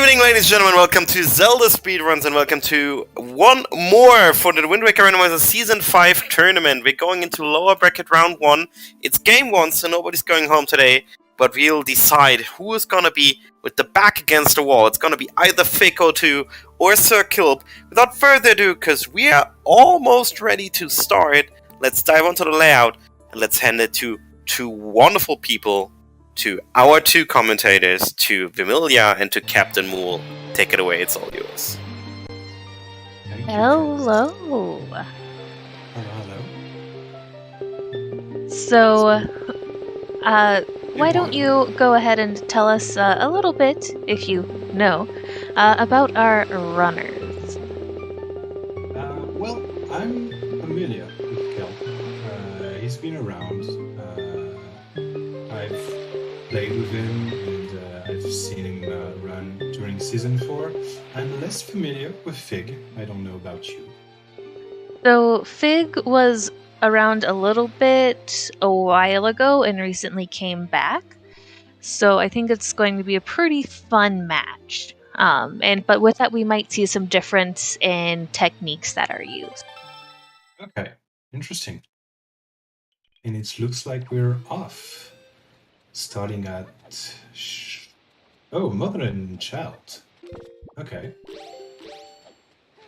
evening, ladies and gentlemen. Welcome to ZeldaSpeedRuns, and welcome to one more for the Wind Waker Randomizer Season 5 tournament. We're going into lower bracket round 1. It's game 1, so nobody's going home today, but we'll decide who is gonna be with the back against the wall. It's gonna be either Fik02 or Sir Kilp. Without further ado, because we are almost ready to start, let's dive onto the layout, and let's hand it to two wonderful people, to our two commentators, to Vimilia and to Captain Mool. Take it away, it's all yours. Hello. Hello. So, why don't you go ahead and tell us a little bit, if you know, about our runners? Well, I'm familiar with Kilp. He's been around. I've played with him and I've seen him run during Season 4. I'm less familiar with Fig. I don't know about you. So, Fig was around a little bit a while ago and recently came back. So I think it's going to be a pretty fun match. But with that, we might see some difference in techniques that are used. Okay, interesting. And it looks like we're off. Starting at... Mother and Child. Okay.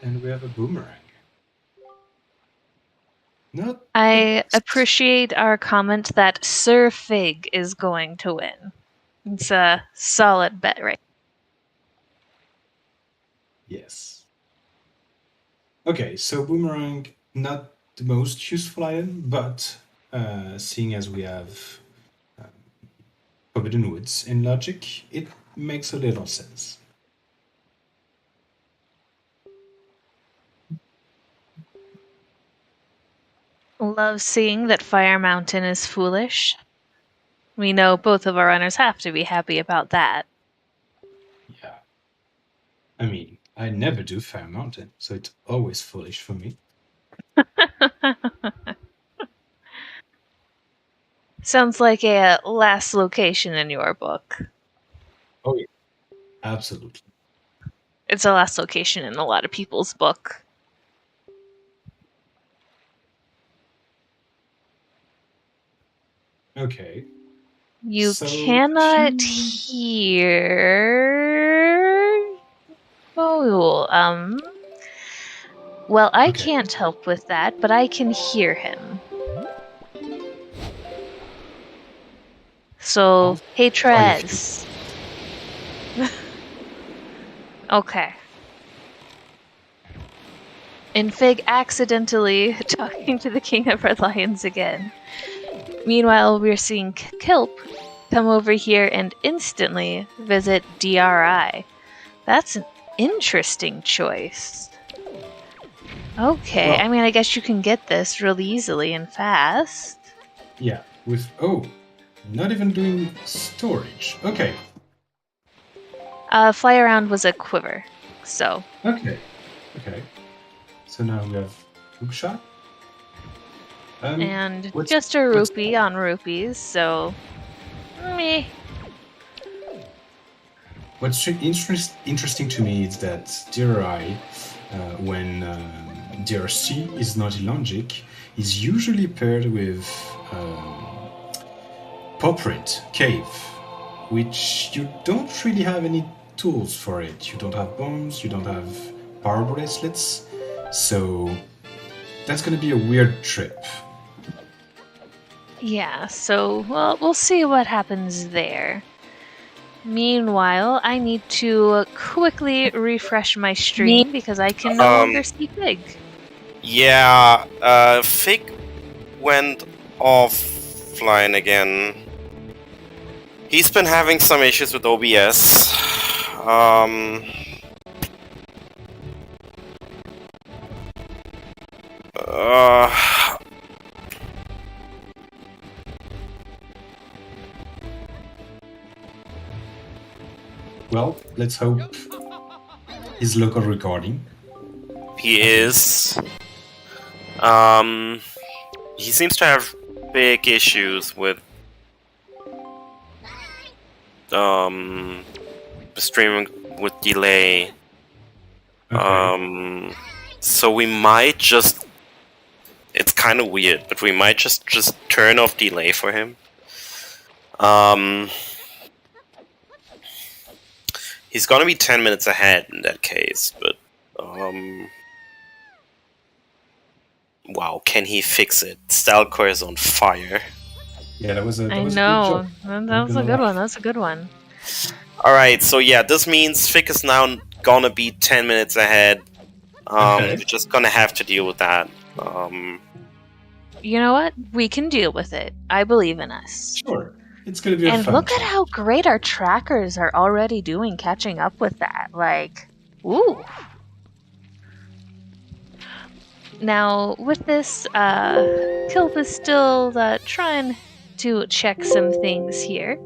And we have a boomerang. I appreciate our comment that Sir Fig is going to win. It's a solid bet, right? Yes. Okay, so boomerang, not the most useful item, but seeing as we have Forbidden Woods in logic, it makes a little sense. Love seeing that Fire Mountain is foolish. We know both of our runners have to be happy about that. Yeah. I mean, I never do Fire Mountain, so it's always foolish for me. Sounds like a last location in your book. Oh, yeah. Absolutely. It's a last location in a lot of people's book. Okay. You So, cannot hear... well, I Okay. can't help with that, but I can hear him. So, hey Trez. Okay. And Fig accidentally talking to the King of Red Lions again. Meanwhile, we're seeing Kilp come over here and instantly visit DRI. That's an interesting choice. Okay, Well, I mean, I guess you can get this really easily and fast. Yeah, with... not even doing storage. Okay. Fly around was a quiver, so... Okay. So now we have hook shot. And just a rupee on rupees, so... meh. What's interesting to me is that DRI, when DRC is not in logic, is usually paired with Paw Print Cave, which you don't really have any tools for it. You don't have bombs, you don't have power bracelets, so that's going to be a weird trip. Yeah, so, well, we'll see what happens there. Meanwhile, I need to quickly refresh my stream because I can no longer see Fig. Yeah, Fig went offline again. He's been having some issues with OBS. Well, let's hope his local recording. He is. He seems to have big issues with streaming with delay. Okay. So we might just... It's kind of weird, but we might just turn off delay for him. He's gonna be 10 minutes ahead in that case, but... Wow, can he fix it? Stalkor is on fire. Yeah, that was a I good know. job. That was a good one. That's a good one. Alright, so yeah, this means Fick is now gonna be 10 minutes ahead. Okay. We're just gonna have to deal with that. You know what? We can deal with it. I believe in us. Sure. It's gonna be a And fun look at time. how great our trackers are already doing catching up with that. Like, ooh. Now, with this, Kilp is still trying to check some things here,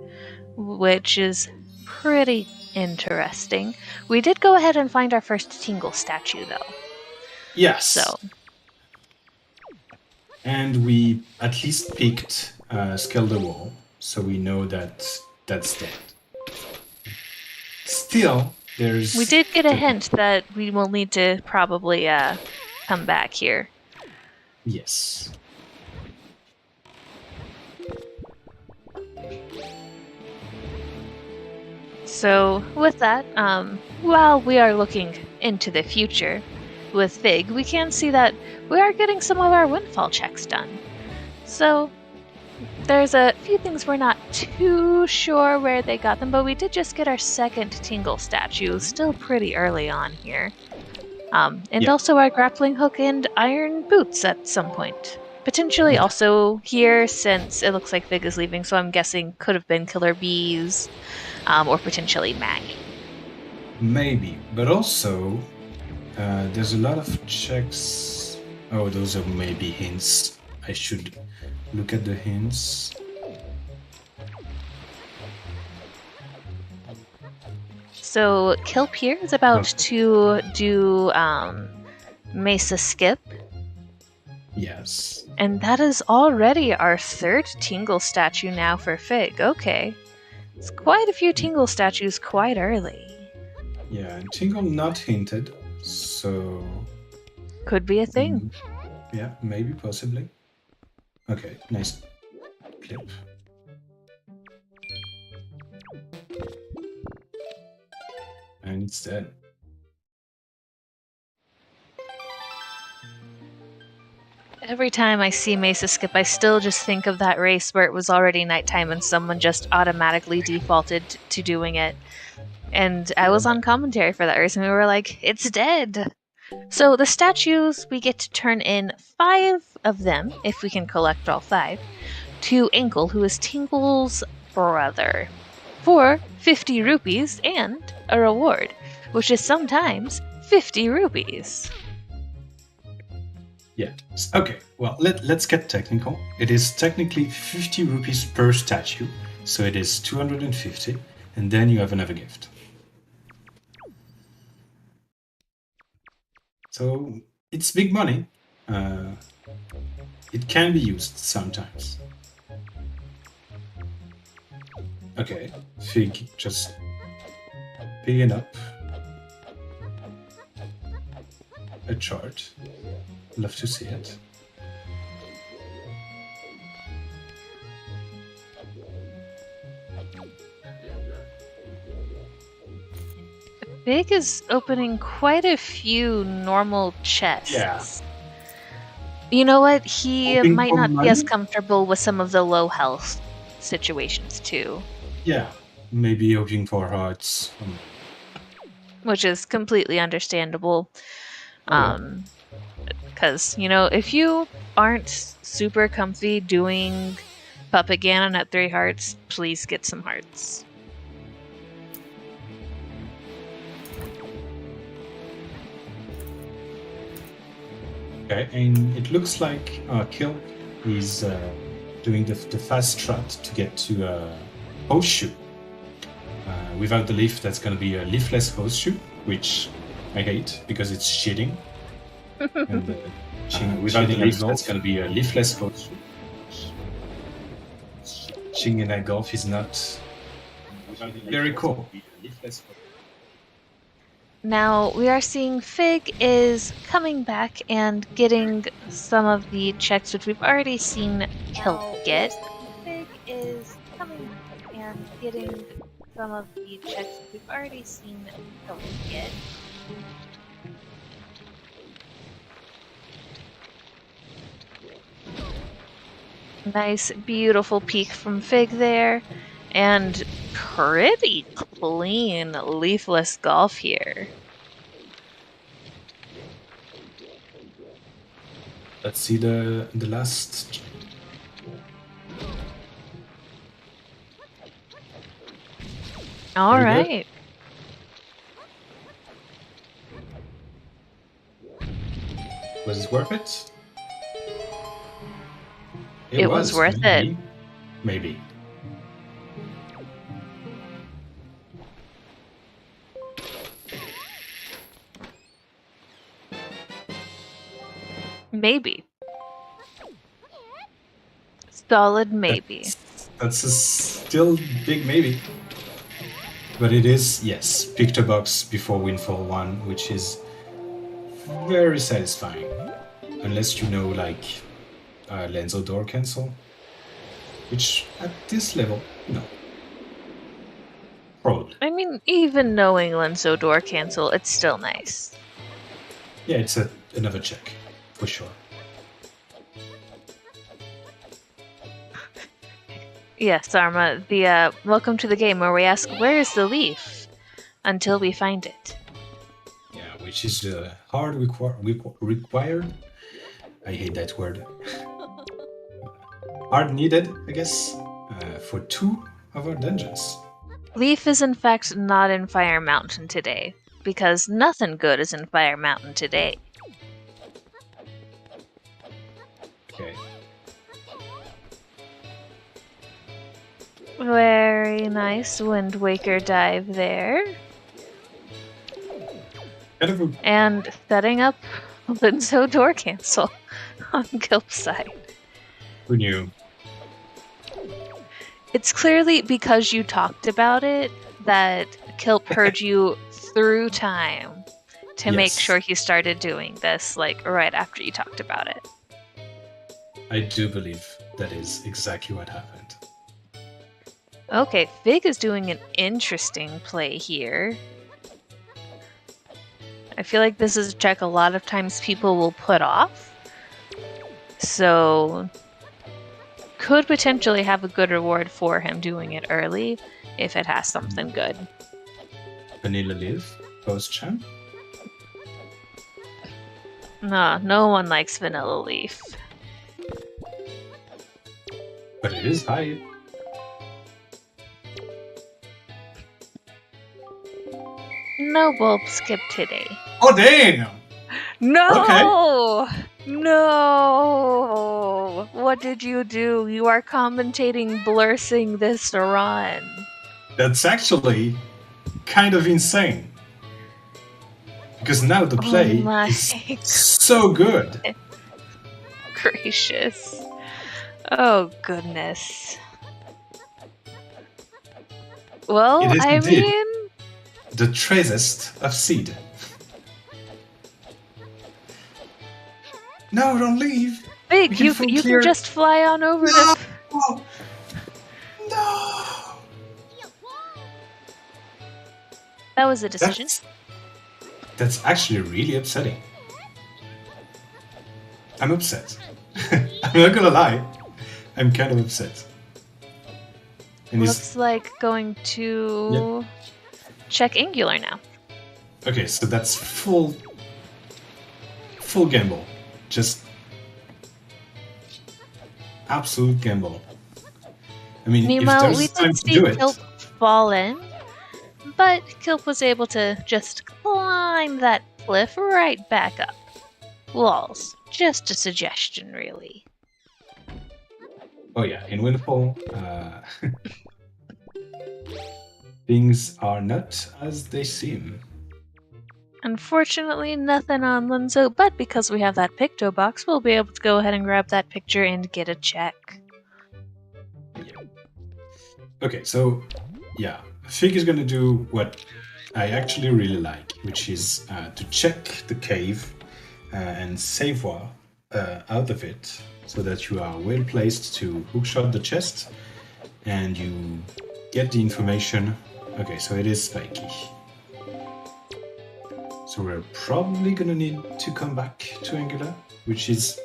which is pretty interesting. We did go ahead and find our first Tingle statue, though. Yes. So, And we at least picked Skelder Wall, so we know that that's dead. Still, there's... we did get a hint that we will need to probably come back here. Yes. So, with that, while we are looking into the future with Fig, we can see that we are getting some of our windfall checks done. So, there's a few things we're not too sure where they got them, but we did just get our second Tingle statue, still pretty early on here. And also our grappling hook and iron boots at some point. Potentially also here, since it looks like Fig is leaving, so I'm guessing could have been Killer Bees, or potentially Maggie. Maybe, but also there's a lot of checks. Oh, those are maybe hints. I should look at the hints. So Kilp here is about to do Mesa Skip, Yes. and that is already our third Tingle statue now for Fig. Okay. It's quite a few Tingle statues quite early. Yeah, and Tingle not hinted, so... Could be a thing. Yeah, maybe, possibly. Okay, nice clip. And it's dead. Every time I see Mesa Skip, I still just think of that race where it was already nighttime and someone just automatically defaulted to doing it. And I was on commentary for that race, and we were like, it's dead! So the statues, we get to turn in 5 of them, if we can collect all 5, to Ankle, who is Tingle's brother, for 50 rupees and a reward, which is sometimes 50 rupees. Yeah. Okay, well, let's get technical. It is technically 50 rupees per statue, so it is 250, and then you have another gift. So it's big money. It can be used sometimes. Okay, Fig just picking up a chart. Love to see it. Fig is opening quite a few normal chests. Yeah. You know what? He Hoping might for not money? be as comfortable with some of the low health situations too, Yeah, maybe hoping for hearts. which is completely understandable. Yeah. Because, you know, if you aren't super comfy doing Puppet Ganon at 3 hearts, please get some hearts. Okay, and it looks like Kilp is doing the fast strat to get to Horseshoe. Without the leaf, that's going to be a leafless Horseshoe, which I hate because it's cheating. And without the leaf, that's going to be a leafless Horseshoe. Cheating in that golf is not very cool. Now we are seeing Fig is coming back and getting some of the checks which we've already seen Kilp get. Fig is coming back and getting some of the checks which we've already seen Kilp get. Nice, beautiful peek from Fig there, and pretty clean, leafless golf here. Let's see the last. All Very right. Was it worth it? It was worth it. Maybe. Maybe. Solid maybe. That's a still big maybe. But it is, yes, picked a box before Windfall 1, which is very satisfying. Unless you know, like, Lenzo door cancel. Which, at this level, no. Probably. I mean, even knowing Lenzo door cancel, it's still nice. Yeah, it's another check, for sure. Yes, Arma, the welcome to the game where we ask, where is the leaf? Until we find it. Yeah, which is hard required. I hate that word. Hard needed, I guess, for 2 of our dungeons. Leaf is in fact not in Fire Mountain today, because nothing good is in Fire Mountain today. Okay. Very nice Wind Waker dive there. And setting up Lenzo door cancel on Kilp's side. Who knew? It's clearly because you talked about it that Kilp heard you through time to make sure he started doing this, like, right after you talked about it. I do believe that is exactly what happened. Okay, Fig is doing an interesting play here. I feel like this is a check a lot of times people will put off. So, could potentially have a good reward for him doing it early if it has something good. Vanilla Leaf, post-champ? No one likes Vanilla Leaf. But it is high. No bulb skip today. Oh, damn! No! Okay. No! What did you do? You are commentating blursing this run. That's actually kind of insane. Because now the play is so good. Gracious. Oh, goodness. Well, I mean... the trazest of seed. No, don't leave. Big, you can just fly on over no! to... No! That was a decision. That's actually really upsetting. I'm upset. I'm not gonna lie. I'm kind of upset. And looks like going to check Angular now. Okay, so that's full gamble. Just absolute gamble. I mean, meanwhile, if we there's time did to see do it, Kilp fall in, but Kilp was able to just climb that cliff right back up. Lols. Just a suggestion, really. oh yeah, in Windfall, things are not as they seem. Unfortunately, nothing on Lenzo, but because we have that Picto box, we'll be able to go ahead and grab that picture and get a check. Yeah. Okay, so yeah, Fig is gonna do what I actually really like, which is to check the cave and savoir out of it so that you are well placed to hookshot the chest and you get the information. Okay, so it is spiky. So we're probably gonna need to come back to Angular, which is,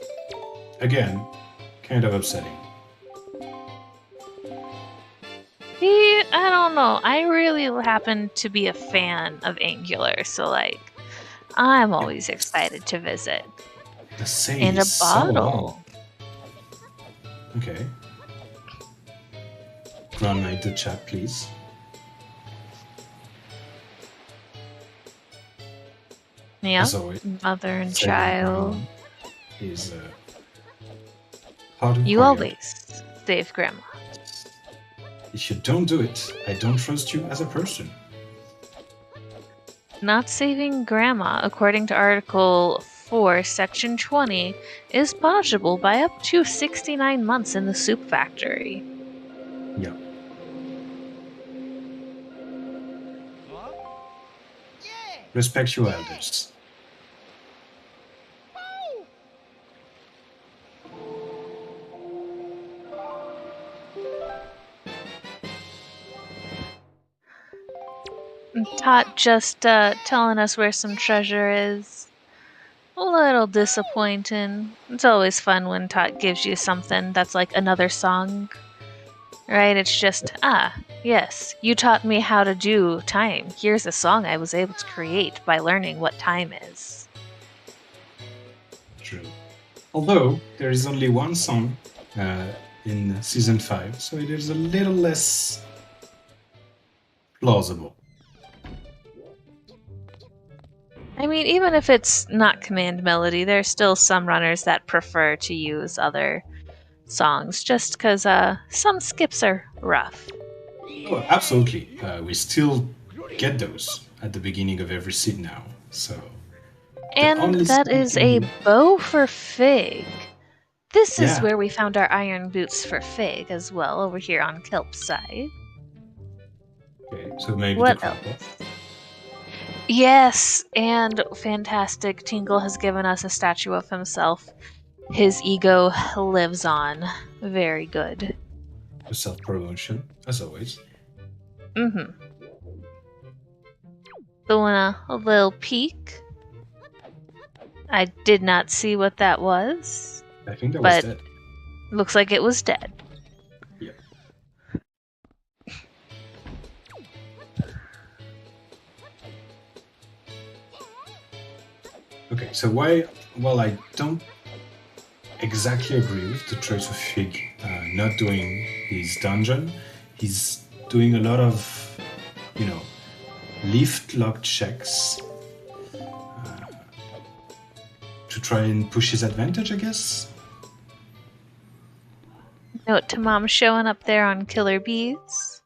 again, kind of upsetting. See, I don't know. I really happen to be a fan of Angular, so like, I'm always excited to visit. The same And a is so long. bottle. Okay. Run the chat, please. Yeah, As always, mother and saving child. Grandma is hard and You quiet. always save grandma. If you don't do it, I don't trust you as a person. Not saving grandma, according to Article 4, Section 20, is punishable by up to 69 months in the soup factory. Yeah. Respect your elders. Tot just telling us where some treasure is. A little disappointing. It's always fun when Tot gives you something that's like another song. Right? It's just, yes, you taught me how to do time. Here's a song I was able to create by learning what time is. True. Although, there is only one song in Season 5, so it is a little less plausible. I mean, even if it's not command melody, there's still some runners that prefer to use other songs, just because some skips are rough. Oh, absolutely. We still get those at the beginning of every seed now, so... And that is a bow for Fig. This is Yeah. where we found our iron boots for Fig as well, over here on Kilp's side. Okay, so maybe What the crumple. else? Yes, and fantastic. Tingle has given us a statue of himself. His ego lives on. Very good. The self-promotion, as always. Mm-hmm. Doing a little peek. I did not see what that was. I think that was But dead. looks like it was dead. Yeah. Okay, so why... Well, I don't exactly agree with the choice of Fig not doing his dungeon. He's doing a lot of, lift lock checks to try and push his advantage, I guess. Note to Mom showing up there on Killer Bees.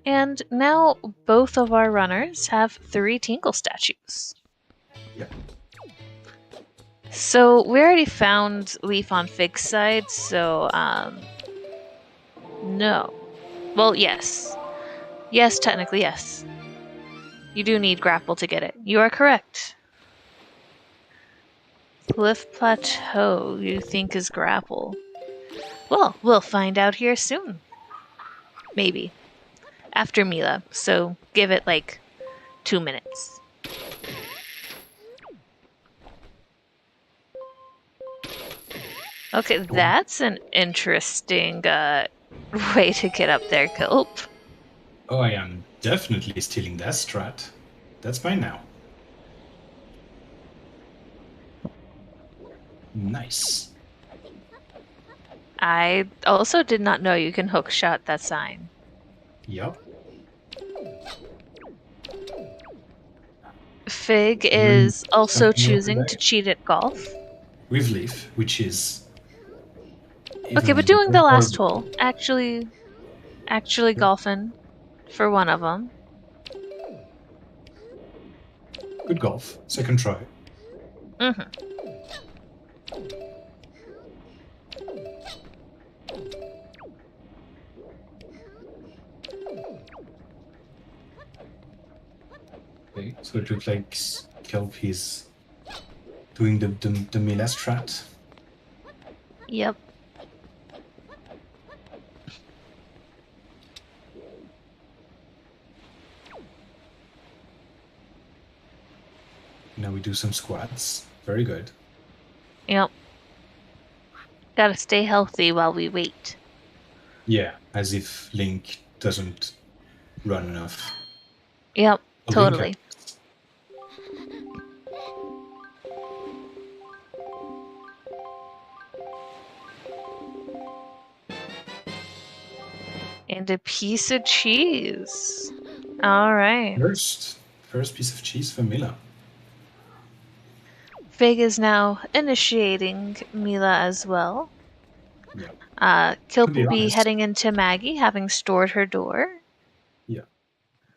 And now both of our runners have 3 Tinkle statues. Yep. So we already found Leaf on Fig's side, so no. Well, yes. Yes, technically yes. You do need grapple to get it. You are correct. Cliff Plateau, you think is grapple. Well, we'll find out here soon. Maybe. After Mila, so give it like 2 minutes. Okay, that's an interesting way to get up there, Kilp. Oh, I am definitely stealing that strat. That's mine now. Nice. I also did not know you can hook shot that sign. Yup. Fig is also something over choosing there. to cheat at golf. With Leaf, which is... Okay, even but doing the more last horrible. hole, actually golfing for one of them. Good golf. Second try. Mm-hmm. Okay, so it looks like Kilp is doing the Mila strat. Yep. Now we do some squats. Very good. Yep. Gotta stay healthy while we wait. Yeah, as if Link doesn't run enough. Yep, Oh, totally. And a piece of cheese. All right. First piece of cheese for Mila. Fig is now initiating Mila as well. Yeah. Kilp To be will be honest. heading into Maggie, having stored her door. Yeah.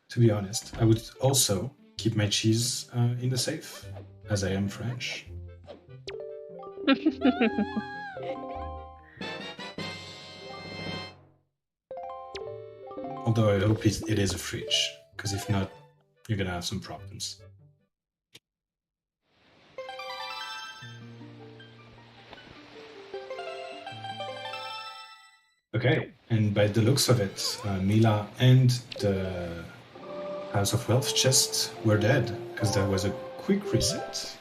To be honest, I would also keep my cheese in the safe, as I am French. Although I hope it is a fridge, because if not, you're gonna have some problems. Okay, and by the looks of it, Mila and the House of Wealth chest were dead, because there was a quick reset.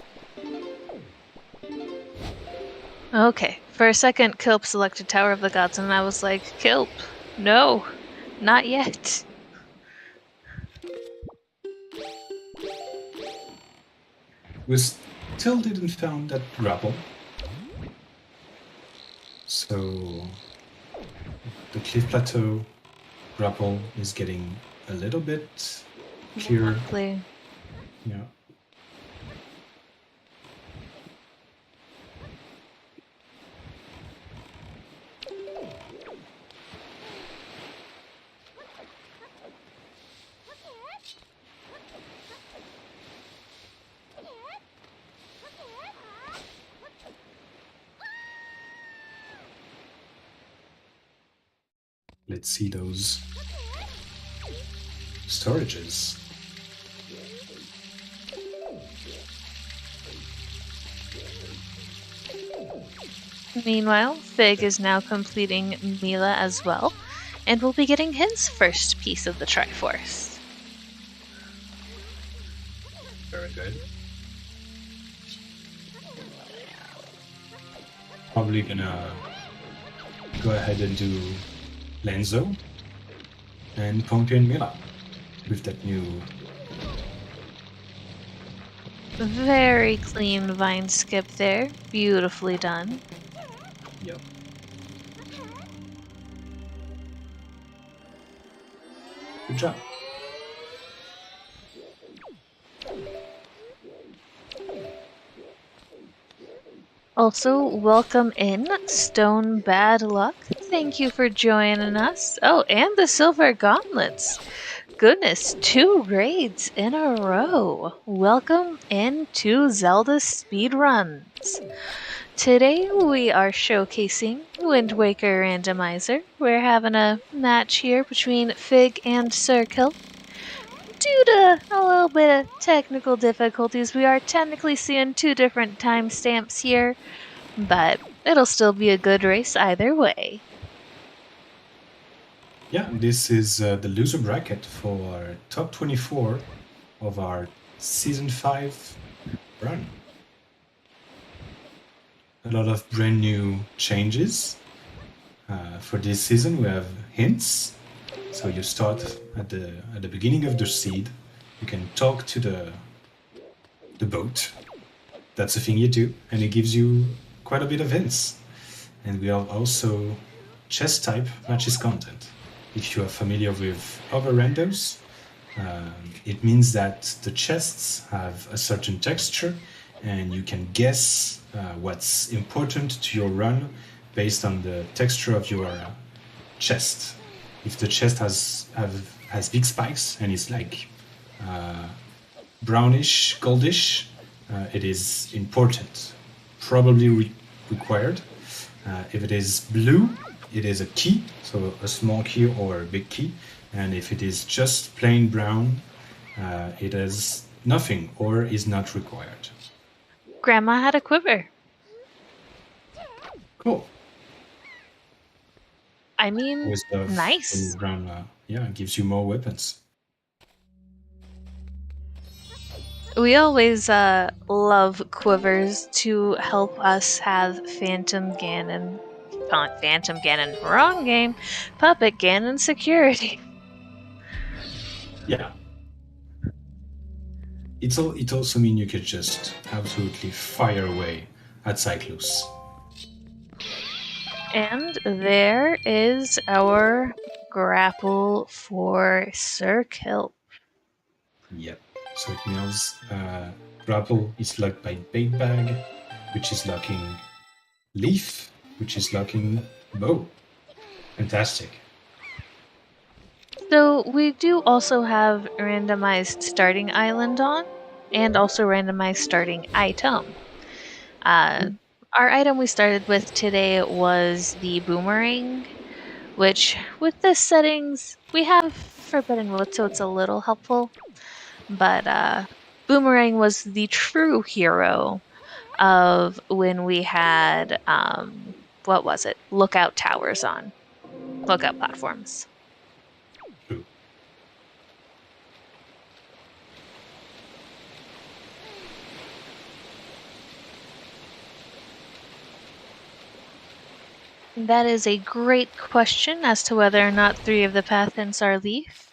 Okay, for a second, Kilp selected Tower of the Gods, and I was like, Kilp, no, not yet. We still didn't found that grapple. So the Cliff Plateau grapple is getting a little bit clearer. Exactly. Yeah. Let's see those storages. Meanwhile, Fig is now completing Mila as well, and will be getting his first piece of the Triforce. Very good. Probably gonna go ahead and do Lenzo and Pompey and Mila with that new. Very clean vine skip there. Beautifully done. Yep. Good job. Also, welcome in, Stone Bad Luck. Thank you for joining us. Oh, and the Silver Gauntlets. Goodness, 2 raids in a row. Welcome into Zelda Speedruns. Today we are showcasing Wind Waker Randomizer. We're having a match here between Fig and Sir Kilp. Due to a little bit of technical difficulties, we are technically seeing 2 different timestamps here, but it'll still be a good race either way. Yeah, this is the loser bracket for top 24 of our Season 5 run. A lot of brand new changes. For this season, we have hints. So you start at the beginning of the seed. You can talk to the boat. That's the thing you do, and it gives you quite a bit of hints. And we have also chest type matches content. If you are familiar with other randos, it means that the chests have a certain texture, and you can guess what's important to your run based on the texture of your chest. If the chest has big spikes and it's like brownish, goldish, it is important, probably required. If it is blue, it is a key, so a small key or a big key. And if it is just plain brown, it has nothing or is not required. Grandma had a quiver. Cool. I mean, Always love nice. when grandma, gives you more weapons. We always love quivers to help us have Phantom Ganon, wrong game, Puppet Ganon security. Yeah. It also means you could just absolutely fire away at Cyclus. And there is our grapple for Sir Kilp. Yep. So it means grapple is locked by bait bag, which is locking leaf, which is locking bow. Fantastic. So we do also have randomized starting island on, and also randomized starting item. Our item we started with today was the boomerang, which with the settings we have Forbidden Wood, so it's a little helpful. But boomerang was the true hero of when we had what was it? Lookout towers on, lookout platforms. That is a great question as to whether or not 3 of the path hints are leaf.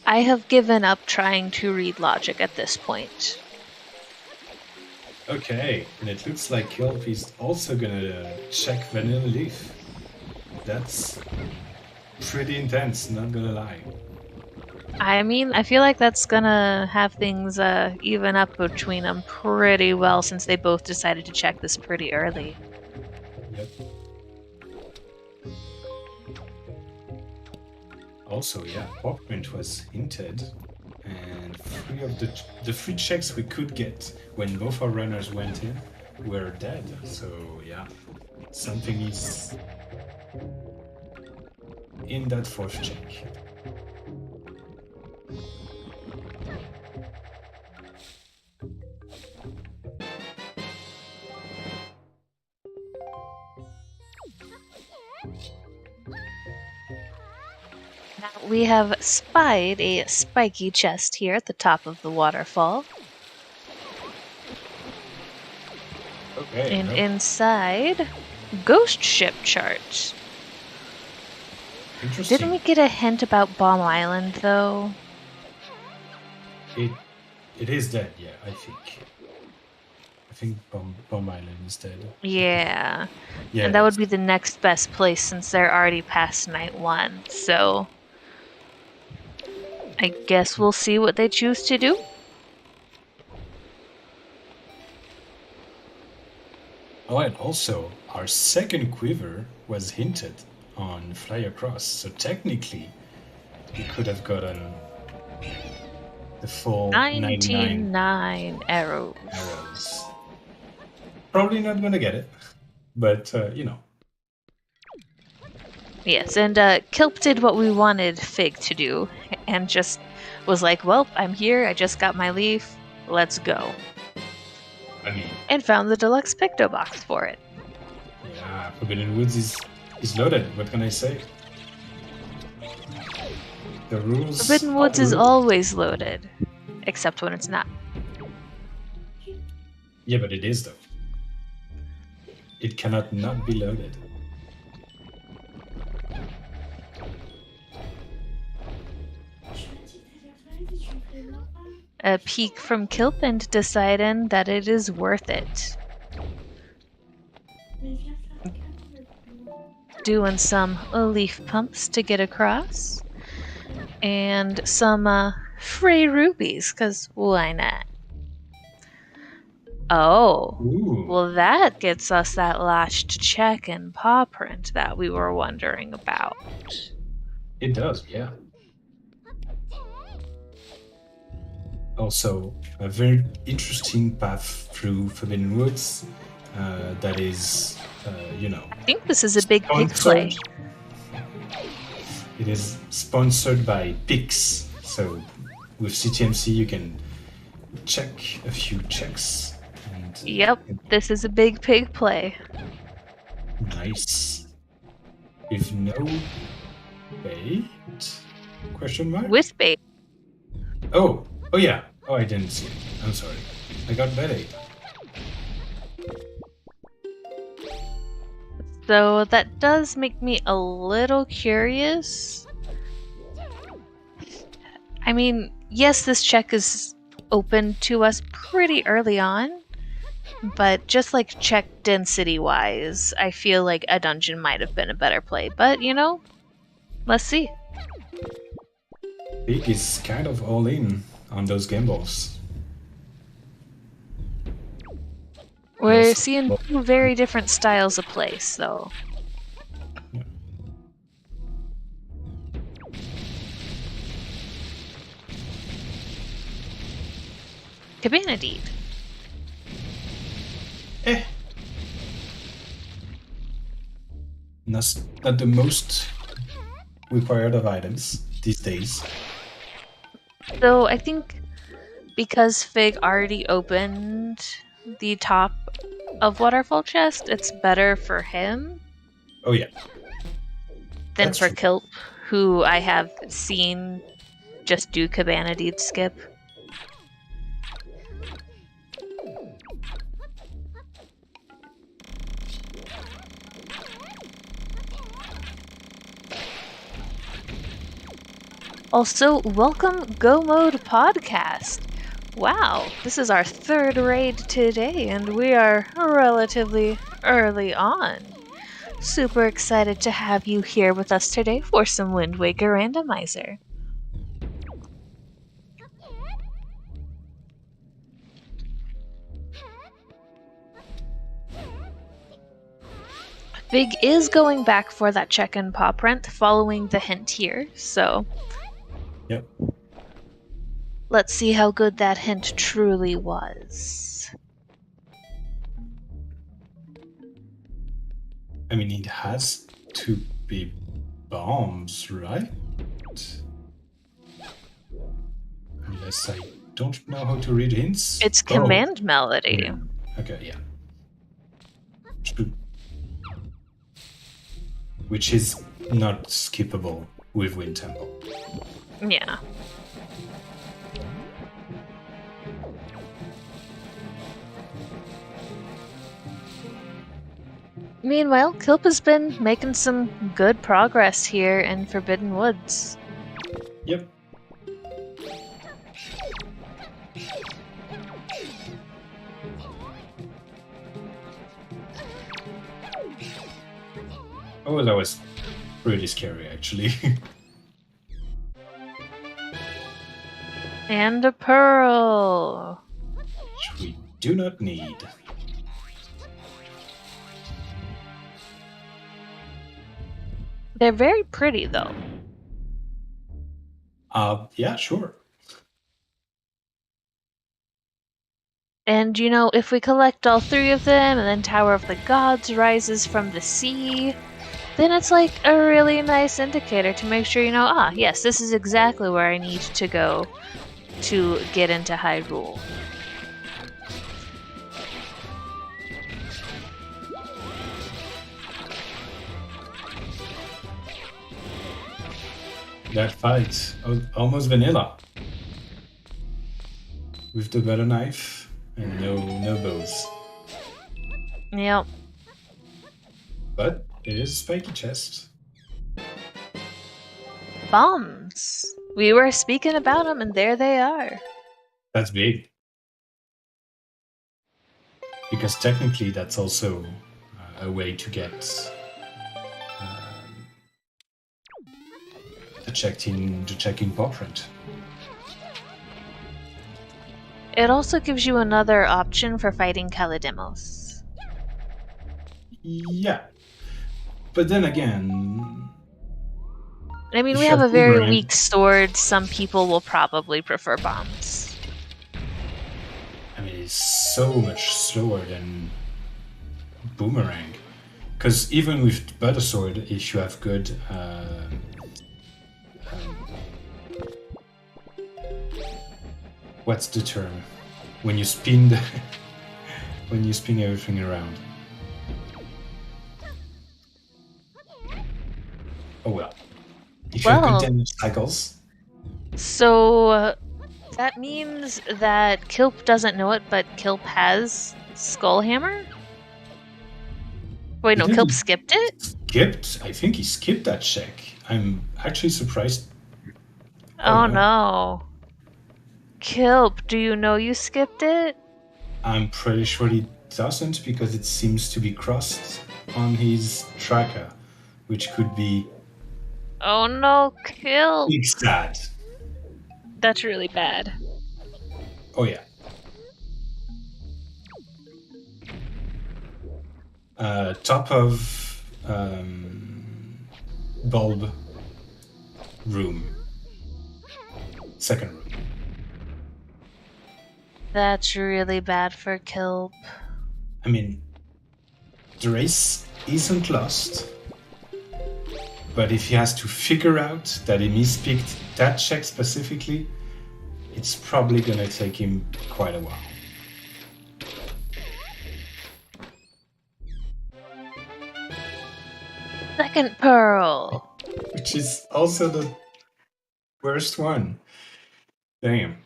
I have given up trying to read logic at this point. Okay, and it looks like Kilp is also gonna check Vanilla Leaf. That's pretty intense, not gonna lie. I mean, I feel like that's gonna have things even up between them pretty well since they both decided to check this pretty early. Yep. Also, yeah, Popprint was hinted, and 3 of the 3 checks we could get when both our runners went in were dead. So yeah, something is in that 4th check. Now we have spied a spiky chest here at the top of the waterfall. Okay. And inside, ghost ship chart. Interesting. Didn't we get a hint about Bomb Island though? It is dead, yeah, I think. I think Bomb Island is dead. Yeah. Yeah. And that would be the next best place since they're already past night 1. So I guess we'll see what they choose to do. Oh, and also, our second quiver was hinted on Fly Across, so technically, we could have gotten the full 99 arrows. Probably not gonna get it, but, you know. Yes, and Kilp did what we wanted Fig to do, and just was like, well, I'm here, I just got my leaf, let's go. I mean... And found the deluxe Picto box for it. Yeah, Forbidden Woods is loaded, what can I say? The rules... Forbidden Woods is always loaded, except when it's not. Yeah, but it is, though. It cannot not be loaded. A peek from Kilp and deciding that it is worth it. Doing some leaf pumps to get across. And some free rubies, because why not? Oh, Ooh. Well that gets us that last check and paw print that we were wondering about. It does, yeah. Also, a very interesting path through Forbidden Woods that is, you know... I think this is a big pig play. It is sponsored by Pix, So with CTMC you can check a few checks. And Yep, this is a big pig play. nice. With no bait? Question mark? With bait. Oh yeah. Oh, I didn't see it. I'm sorry. I got bait. So that does make me a little curious. I mean, yes, this check is open to us pretty early on, but just like check density wise, I feel like a dungeon might have been a better play. But you know, let's see. Big is kind of all in on those game balls. We're Yes. seeing two very different styles of play, so. Yeah. Cabana Deed. Not the most required of items these days. So I think because Fig already opened the top of Waterfall Chest, it's better for him Oh yeah. than That's for true. Kilp, who I have seen just do Cabana Deed skip. Also, welcome Go Mode Podcast. Wow, this is our third raid today, and we are relatively early on. Super excited to have you here with us today for some Wind Waker Randomizer. Fig is going back for that check-in paw print following the hint here, so Yep. let's see how good that hint truly was. I mean, it has to be bombs, right? Unless I don't know how to read hints. It's Oh. command melody. Yeah. Okay, yeah. True. Which is not skippable with Wind Temple. Yeah. Meanwhile, Kilp has been making some good progress here in Forbidden Woods. Yep. Oh, that was pretty scary, actually. And a pearl. Which we do not need. They're very pretty, though. Yeah, sure. And you know, if we collect all three of them, and then Tower of the Gods rises from the sea, then it's like a really nice indicator to make sure you know, yes, this is exactly where I need to go to get into Hyrule. That fight, almost vanilla. With the butter knife and no bows. Yep. But it is a spiky chest. Bombs. We were speaking about them, and there they are. That's big. Because technically that's also a way to get the check-in paw print. It also gives you another option for fighting Kalidemos. Yeah. But then again... I mean, You we have a shove very Boomerang. weak sword. Some people will probably prefer bombs. I mean, it's so much slower than Boomerang. Because even with Butter Sword, if you have good what's the term? When you spin the when you spin everything around. Oh well. If you have good damage cycles. So that means that Kilp doesn't know it, but Kilp has Skullhammer? Wait, no, Didn't Kilp he skipped it? Skipped? I think he skipped that check. I'm actually surprised. Oh no. Kilp, do you know you skipped it? I'm pretty sure he doesn't because it seems to be crossed on his tracker, which could be... Oh no, Kilp. It's sad. That's really bad. Oh yeah. Top of bulb room. Second room. That's really bad for Kilp. I mean, the race isn't lost, but if he has to figure out that he mispicked that check specifically, it's probably gonna take him quite a while. Second pearl. Which is also the worst one. Damn.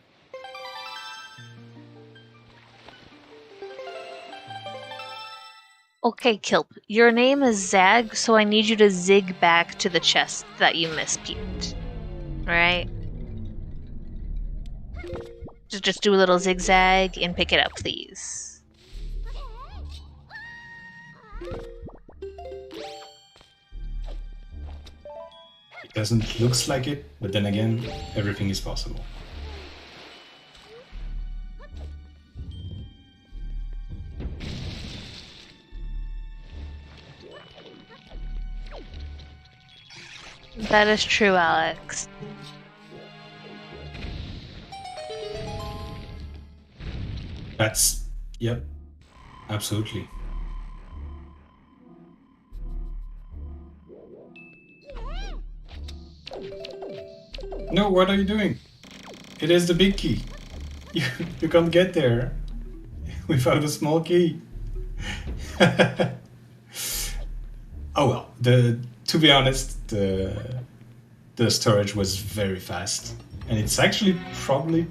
Okay, Kilp, your name is Zag, so I need you to zig back to the chest that you mispicked. Alright? Just do a little zigzag and pick it up, please. It doesn't look like it, but then again, everything is possible. That is true, Alex. Yep, absolutely. No, what are you doing? It is the big key. You can't get there without a small key. Oh well, to be honest, the storage was very fast. And it's actually probably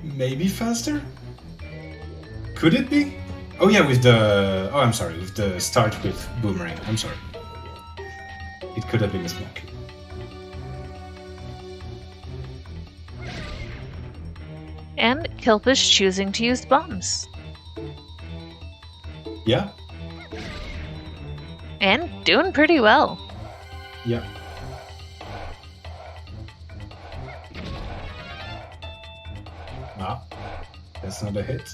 maybe faster? Could it be? Oh yeah, with the start with boomerang. I'm sorry. It could have been a small key. And Kilp is choosing to use bombs. Yeah. And doing pretty well. Yeah. Ah, that's not a hit.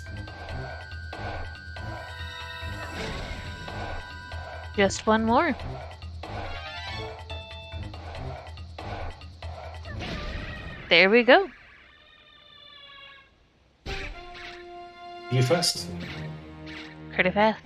Just one more. There we go. Pretty fast. Pretty fast.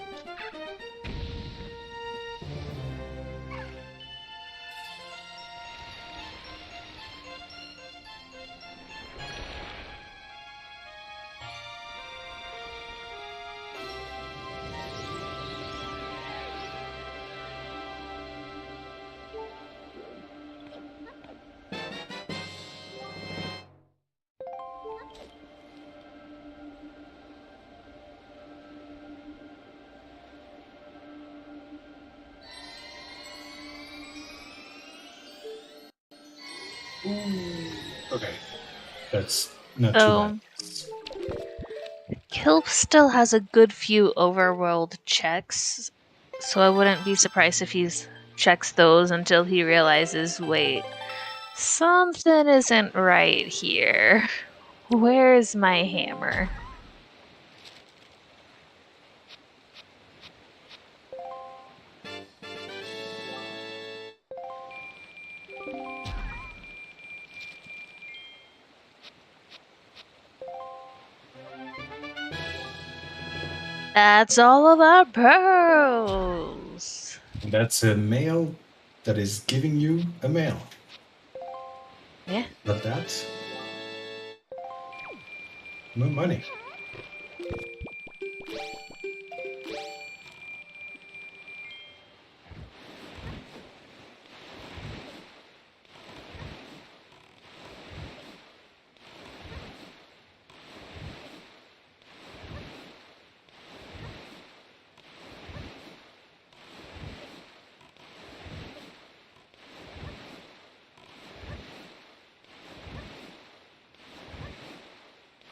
Okay. That's not too bad. Kilp still has a good few overworld checks, so I wouldn't be surprised if he checks those until he realizes, wait, something isn't right here. Where's my hammer? That's all of our pearls. That's a mail that is giving you a mail. Yeah. Not that. No money.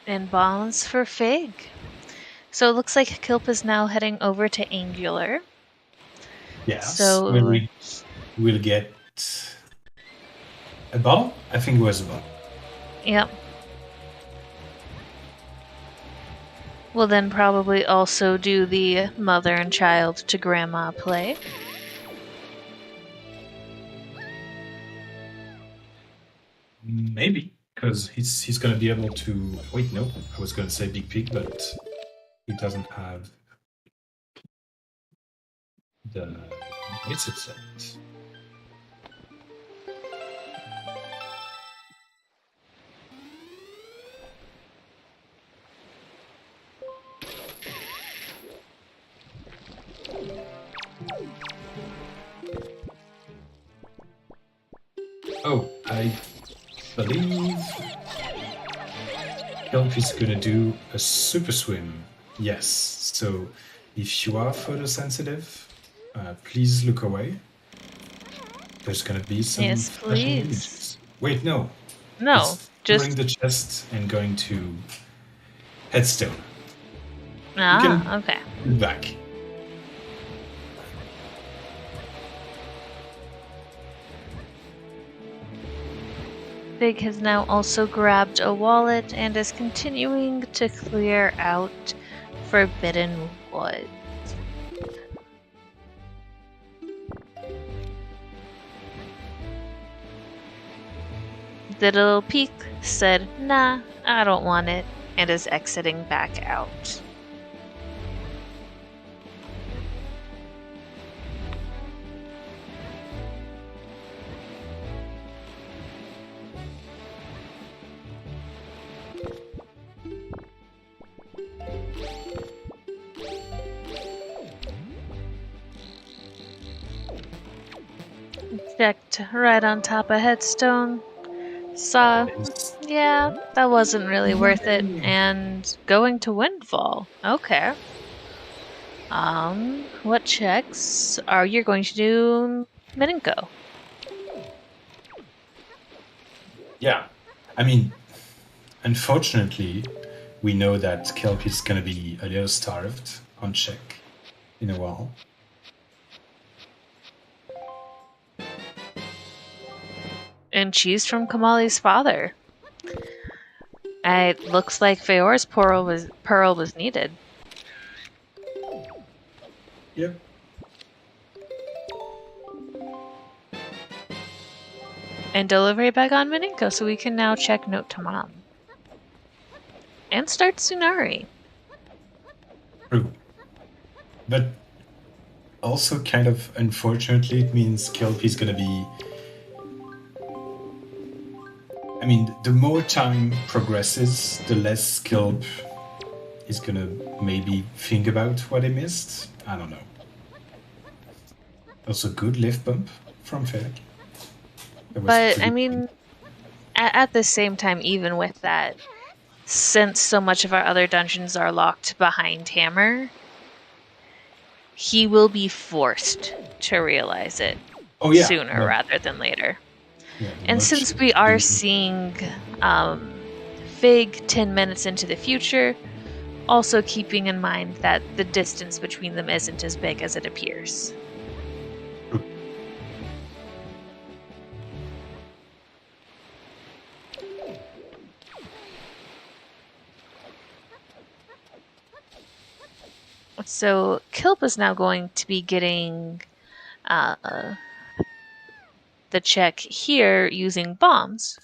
And balance for Fig. So it looks like Kilp is now heading over to Angular. Yes. So We'll get a bottle? I think it was a bottle. Yep. We'll then probably also do the mother and child to grandma play. Maybe, because he's gonna be able to. Wait, no, I was gonna say Big Pig, but he doesn't have the headset set. Oh, I believe Kilp is gonna do a super swim. Yes, so if you are photosensitive, please look away. There's gonna be some Yes, flashing please. images. Wait, no. No, It's just entering the chest and going to headstone. okay. Back. Fig has now also grabbed a wallet and is continuing to clear out Forbidden Wood. Did a little peek, said, "Nah, I don't want it," and is exiting back out. Checked right on top of headstone. Saw, yeah, that wasn't really worth it. And going to Windfall. Okay. What checks are you going to do, Mininko? Yeah, I mean, unfortunately, we know that Kelp is gonna be a little starved on check in a while. And she's from Kamali's father. It looks like Feor's pearl was needed. Yep. And delivery bag on Mininko, so we can now check note to mom. And start Tsunari. True. But also kind of unfortunately it means Kelp is gonna be... I mean, the more time progresses, the less Kelp is gonna maybe think about what he missed. I don't know. Also good lift bump from Ferg. But, I mean, at the same time, even with that, since so much of our other dungeons are locked behind Hammer, he will be forced to realize it sooner rather than later. Yeah, and since we are seeing Fig 10 minutes into the future, also keeping in mind that the distance between them isn't as big as it appears. So Kilp is now going to be getting the check here using bombs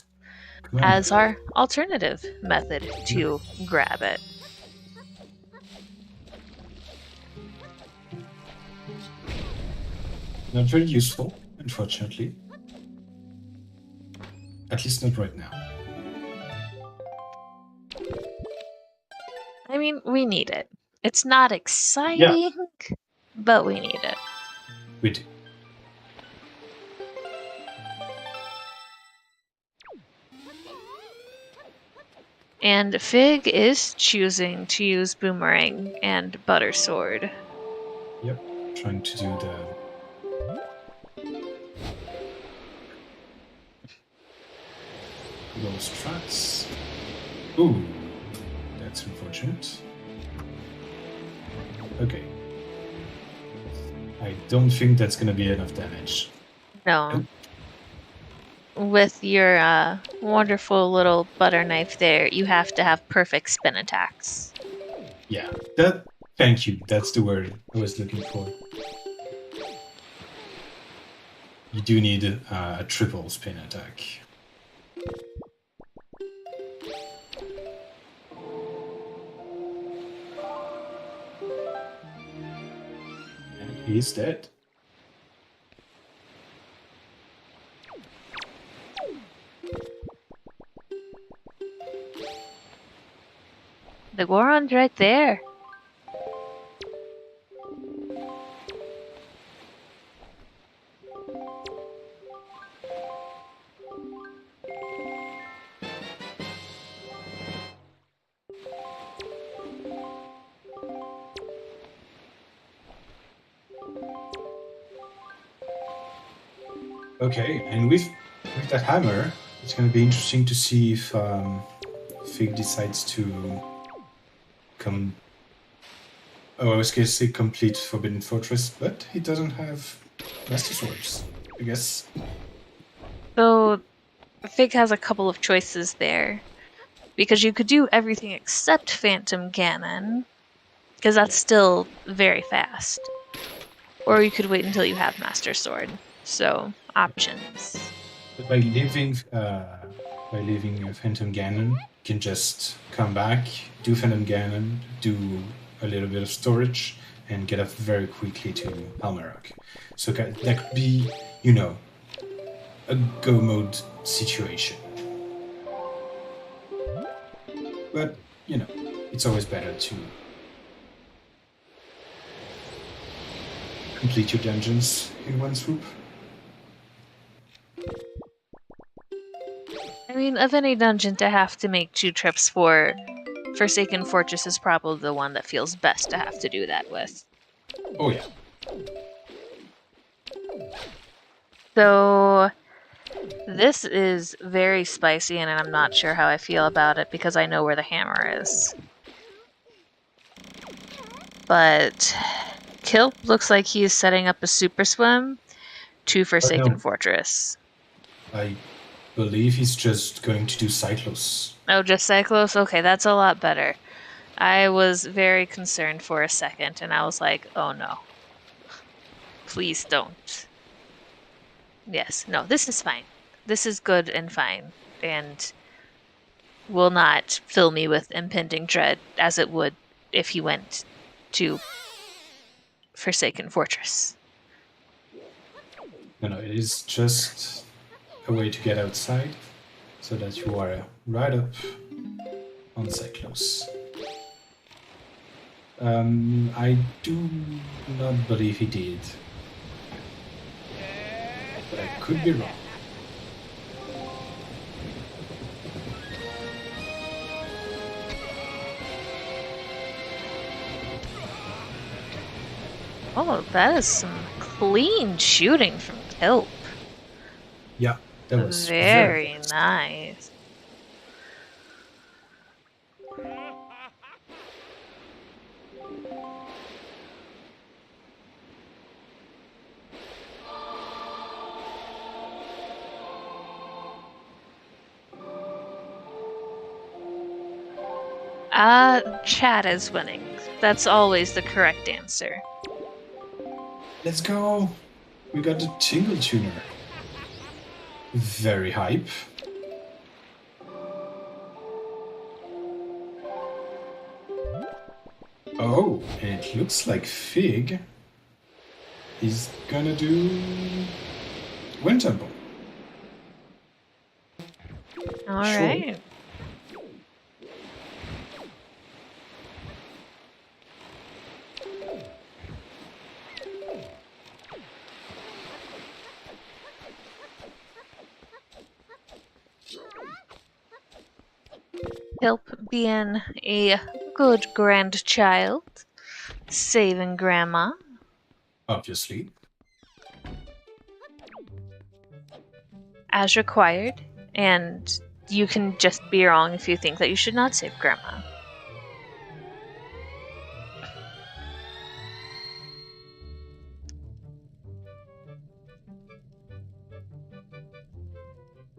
as our alternative method to grab it. Not very useful, unfortunately. At least not right now. I mean, we need it. It's not exciting, but we need it. We do. And Fig is choosing to use Boomerang and Butter Sword. Yep. Trying to do those strats. Ooh, that's unfortunate. Okay. I don't think that's gonna be enough damage. No. With your wonderful little butter knife there, you have to have perfect spin attacks. Yeah, thank you. That's the word I was looking for. You do need a triple spin attack. And he's dead. The Goron's right there. Okay, and with that hammer, it's going to be interesting to see if Fig decides to come. Oh, I was going to say complete Forbidden Fortress, but he doesn't have Master Swords, I guess. So, Fig has a couple of choices there. Because you could do everything except Phantom Ganon, because that's still very fast. Or you could wait until you have Master Sword. So, options. But by leaving Phantom Ganon, you can just come back, do Phantom Ganon, do a little bit of storage, and get up very quickly to Almarok. So that could be, a go mode situation. But, it's always better to complete your dungeons in one swoop. I mean, of any dungeon to have to make 2 trips for, Forsaken Fortress is probably the one that feels best to have to do that with. Oh yeah. So, this is very spicy, and I'm not sure how I feel about it because I know where the hammer is. But Kilp looks like he's setting up a super swim to Forsaken Fortress. I believe he's just going to do Cyclos. Oh, just Cyclos? Okay, that's a lot better. I was very concerned for a second, and I was like, oh no. Please don't. Yes, no, this is fine. This is good and fine, and will not fill me with impending dread as it would if he went to Forsaken Fortress. No, it is just a way to get outside so that you are right up on Cyclos. I do not believe he did, but I could be wrong. Oh, that is some clean shooting from Kilp. Yeah, that was very nice. Chat is winning. That's always the correct answer. Let's go! We got the Tingle Tuner. Very hype. Oh, and it looks like Fig is gonna do Wind Temple. Alright. Kilp being a good grandchild, saving Grandma. Obviously. As required, and you can just be wrong if you think that you should not save Grandma.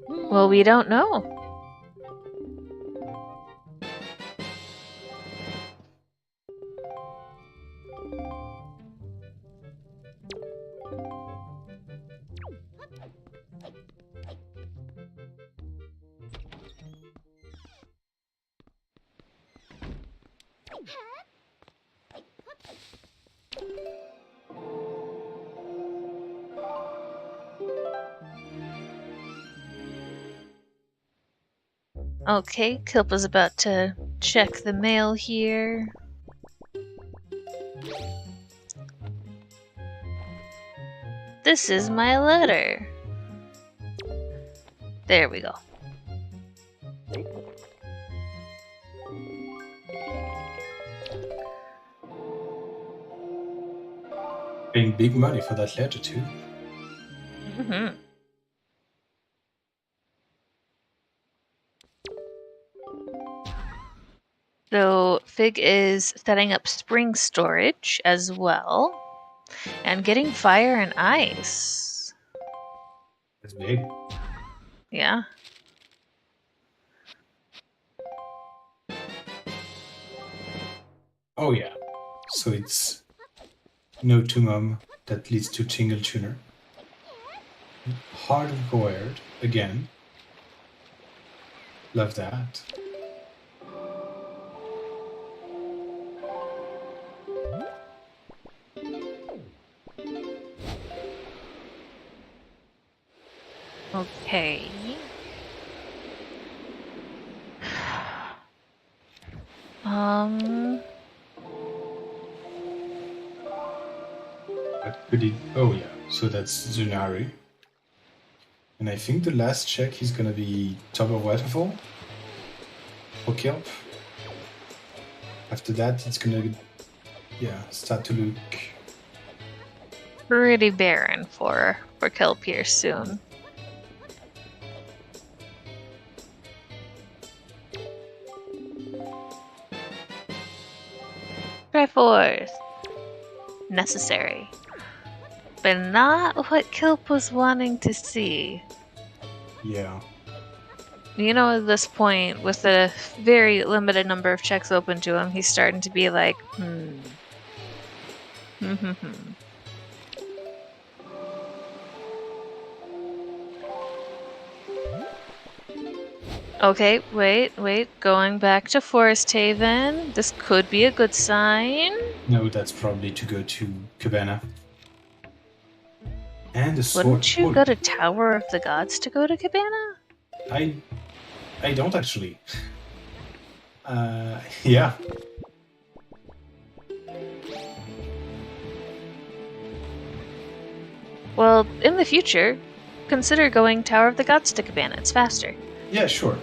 Well, we don't know. Okay, Kilpa's about to check the mail here. This is my letter. There we go. Paying big money for that letter too. Mm-hmm. So Fig is setting up spring storage as well, and getting fire and ice. That's big. Yeah. Oh yeah. So it's no to mum that leads to tingle tuner. Hardwired again. Love that. Okay. But could he? Oh yeah. So that's Zunari. And I think the last check is gonna be top of waterfall for Kilp. After that, it's gonna, start to look Pretty barren for Kilp here soon. Triforce. Necessary. But not what Kilp was wanting to see. Yeah. You know, at this point, with a very limited number of checks open to him, he's starting to be like, Okay, wait. Going back to Forest Haven. This could be a good sign. No, that's probably to go to Cabana. And the sword. Wouldn't you go to Tower of the Gods to go to Cabana? I don't actually. Yeah. Well, in the future, consider going Tower of the Gods to Cabana. It's faster. Yeah, sure.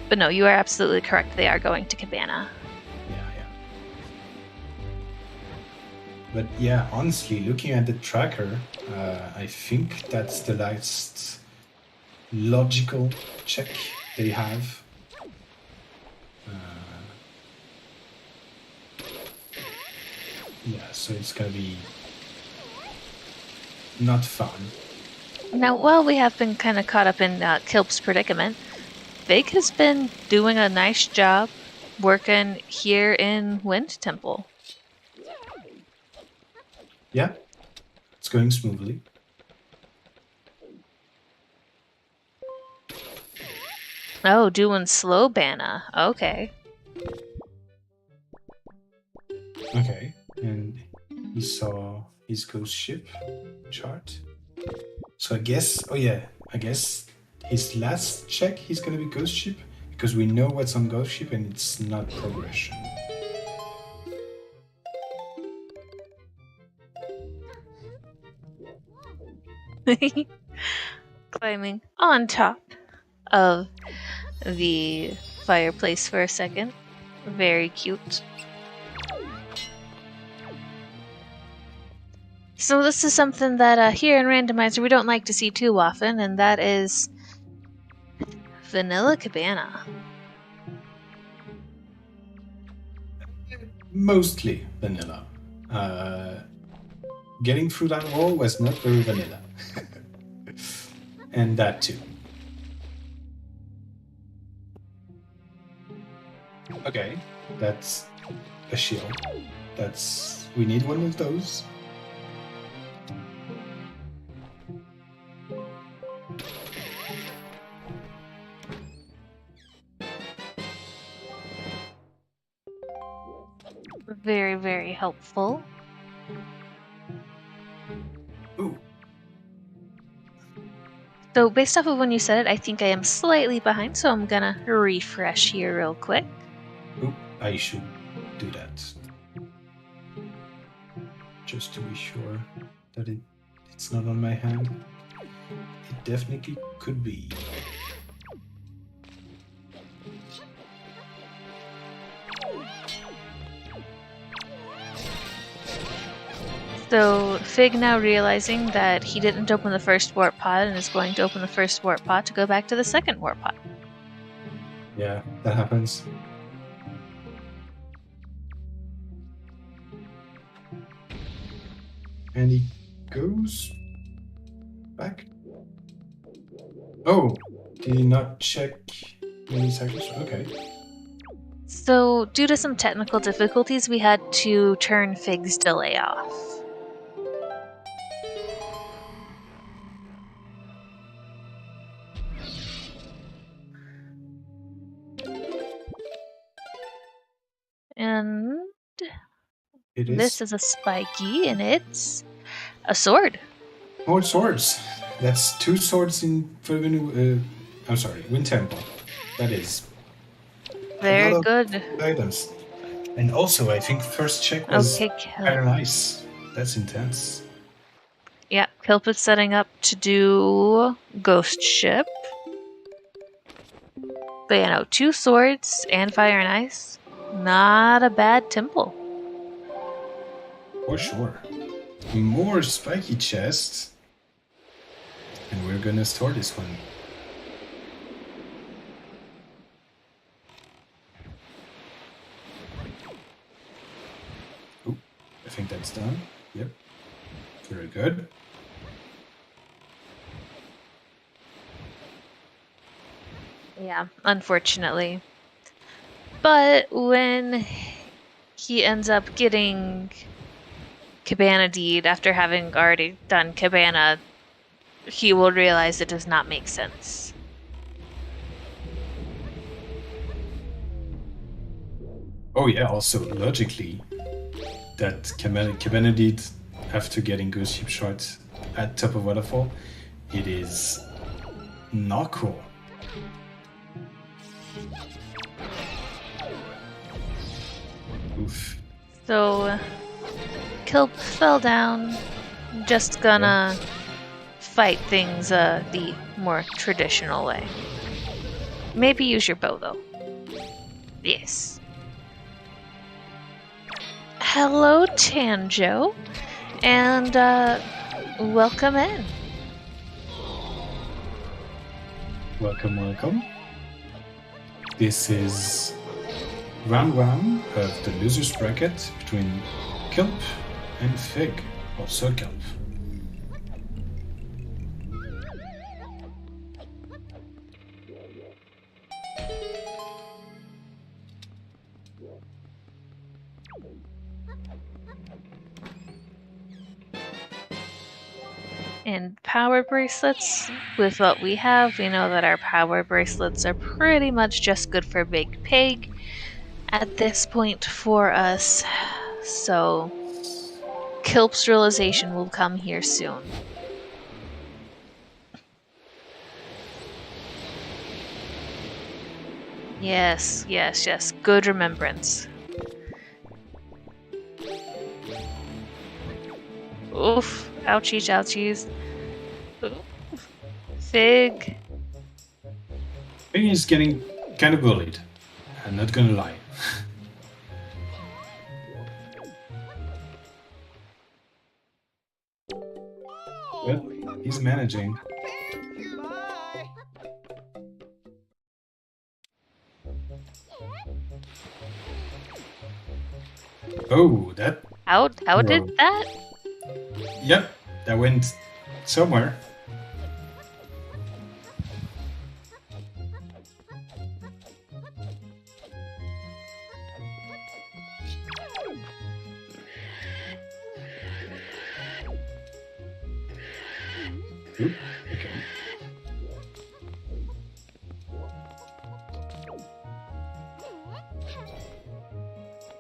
But no, you are absolutely correct. They are going to Cabana. Yeah. But yeah, honestly, looking at the tracker, I think that's the last logical check they have. Yeah, so it's gonna be not fun. Now, while we have been kind of caught up in Kilp's predicament, Fig has been doing a nice job working here in Wind Temple. Yeah, it's going smoothly. Oh, doing slow Bana. Okay. Okay, and he saw his ghost ship chart. So I guess, I guess his last check he's gonna be ghost ship, because we know what's on ghost ship and it's not progression. climbing on top of the fireplace for a second. Very cute. So this is something that here in Randomizer we don't like to see too often, and that is Vanilla Cabana. Mostly vanilla. Getting through that wall was not very vanilla. And that too. Okay, that's a shield. We need one of those. Very, very helpful. Ooh. So based off of when you said it, I think I am slightly behind, so I'm gonna refresh here real quick. Ooh, I should do that. Just to be sure that it's not on my hand. It definitely could be. So Fig now realizing that he didn't open the first warp pod and is going to open the first warp pod to go back to the second warp pod. Yeah, that happens. And he goes back. Oh, did he not check many seconds? Okay. So due to some technical difficulties, we had to turn Fig's delay off. And this is a spiky, and it's a sword. More swords. That's 2 swords in I'm sorry, Wind Temple. That is very good items. And also, I think first check was Iron Ice. That's intense. Yeah, Kilp is setting up to do Ghost Ship. But 2 swords and Fire and Ice. Not a bad temple. For sure. More spiky chests. And we're gonna store this one. Ooh, I think that's done. Yep. Very good. Yeah, unfortunately. But when he ends up getting Cabana Deed after having already done Cabana, he will realize it does not make sense. Oh yeah, also logically, that Cabana Deed after getting Ghost Ship Shot at top of waterfall, it is not cool. Oof. So, Kilp fell down. Just gonna fight things the more traditional way. Maybe use your bow, though. Yes. Hello, Tanjo. And, welcome in. Welcome, welcome. This is round 1 of the losers bracket between Kilp and Fig, also Kilp. And power bracelets, with what we have, we know that our power bracelets are pretty much just good for Big Pig at this point for us. So, Kilp's realization will come here soon. Yes, yes, yes. Good remembrance. Oof. Ouchies, ouchies. Fig. Fig is getting kind of bullied. I'm not gonna lie. But he's managing. Oh, that... How did that? Yep, that went somewhere. Oop, okay.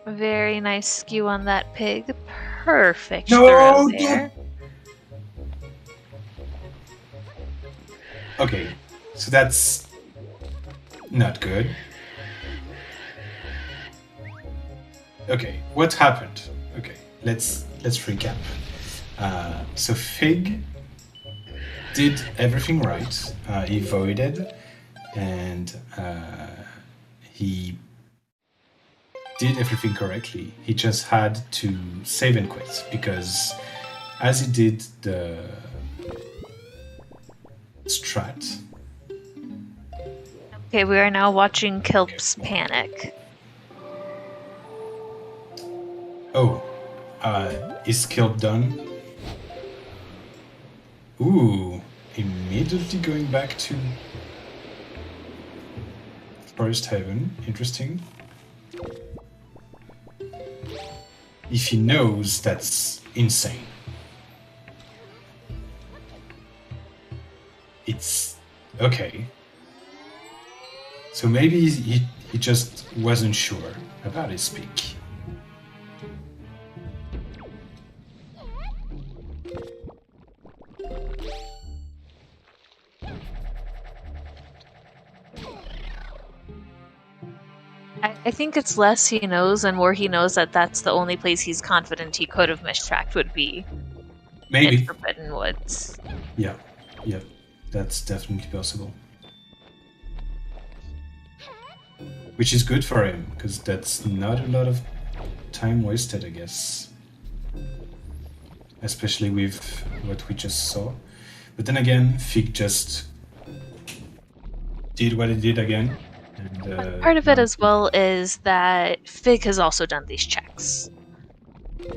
Very nice skew on that pig. Perfect No, throw there. Okay, so that's not good. Okay, what happened? Okay, let's recap. So Fig did everything right. He voided, and he did everything correctly. He just had to save and quit because, as he did the strat. Okay, we are now watching Kilp's panic. Oh, is Kilp done? Ooh, immediately going back to Forest Haven. Interesting. If he knows, that's insane. It's okay. So maybe he just wasn't sure about his pick. I think it's less he knows and more he knows that that's the only place he's confident he could have mistracked would be Maybe. in Forbidden Woods. Yeah, that's definitely possible. Which is good for him, because that's not a lot of time wasted, I guess. Especially with what we just saw. But then again, Fig just did what he did again. And, Part of it as well is that Fig has also done these checks.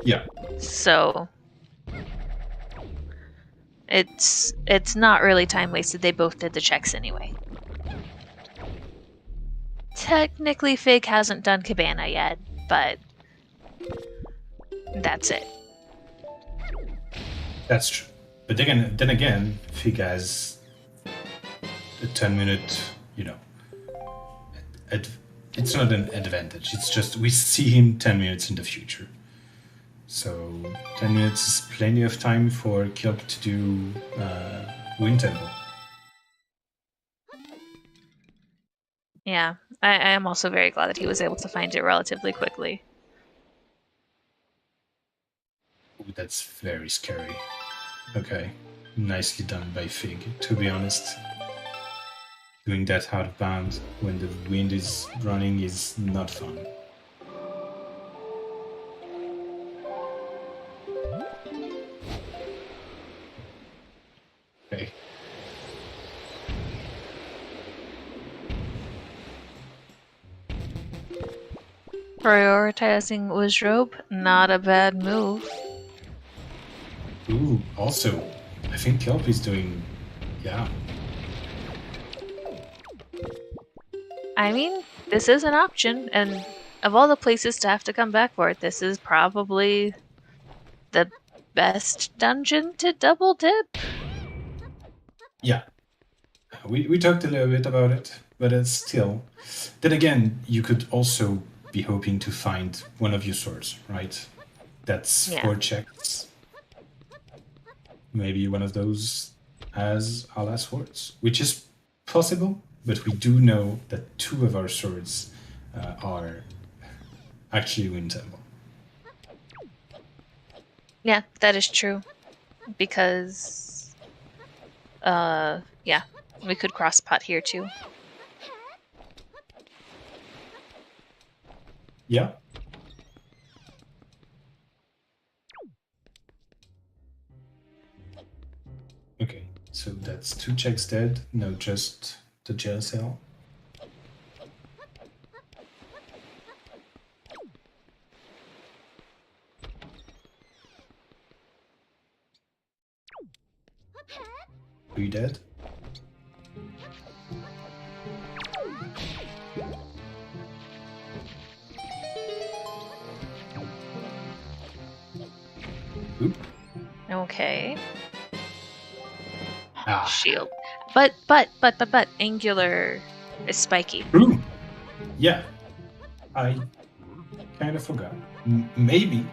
Yeah. So it's not really time wasted. They both did the checks anyway. Technically, Fig hasn't done Cabana yet, but that's it. That's true. But then again, Fig has a 10-minute, it's not an advantage. It's just we see him 10 minutes in the future. So 10 minutes is plenty of time for Kilp to do Wind Temple. Yeah, I am also very glad that he was able to find it relatively quickly. Ooh, that's very scary. Okay, nicely done by Fig, to be honest. Doing that out of bounds when the wind is running is not fun. Okay. Prioritizing Uzrobe, not a bad move. Ooh, also, I think Kelp is doing... Yeah. I mean, this is an option, and of all the places to have to come back for it, this is probably the best dungeon to double dip. Yeah. We talked a little bit about it, but it's still... Then again, you could also be hoping to find one of your swords, right? That's 4 checks. Maybe one of those as our last swords, which is possible, but we do know that 2 of our swords are actually Wind Temple. Yeah, that is true. Because Yeah, we could cross pot here too. Yeah. Okay, so that's 2 checks dead, no, just the jail cell. Are you dead? Oop. Okay. Ah. Shield. But, angular is spiky. Ooh. Yeah. I kind of forgot. Maybe.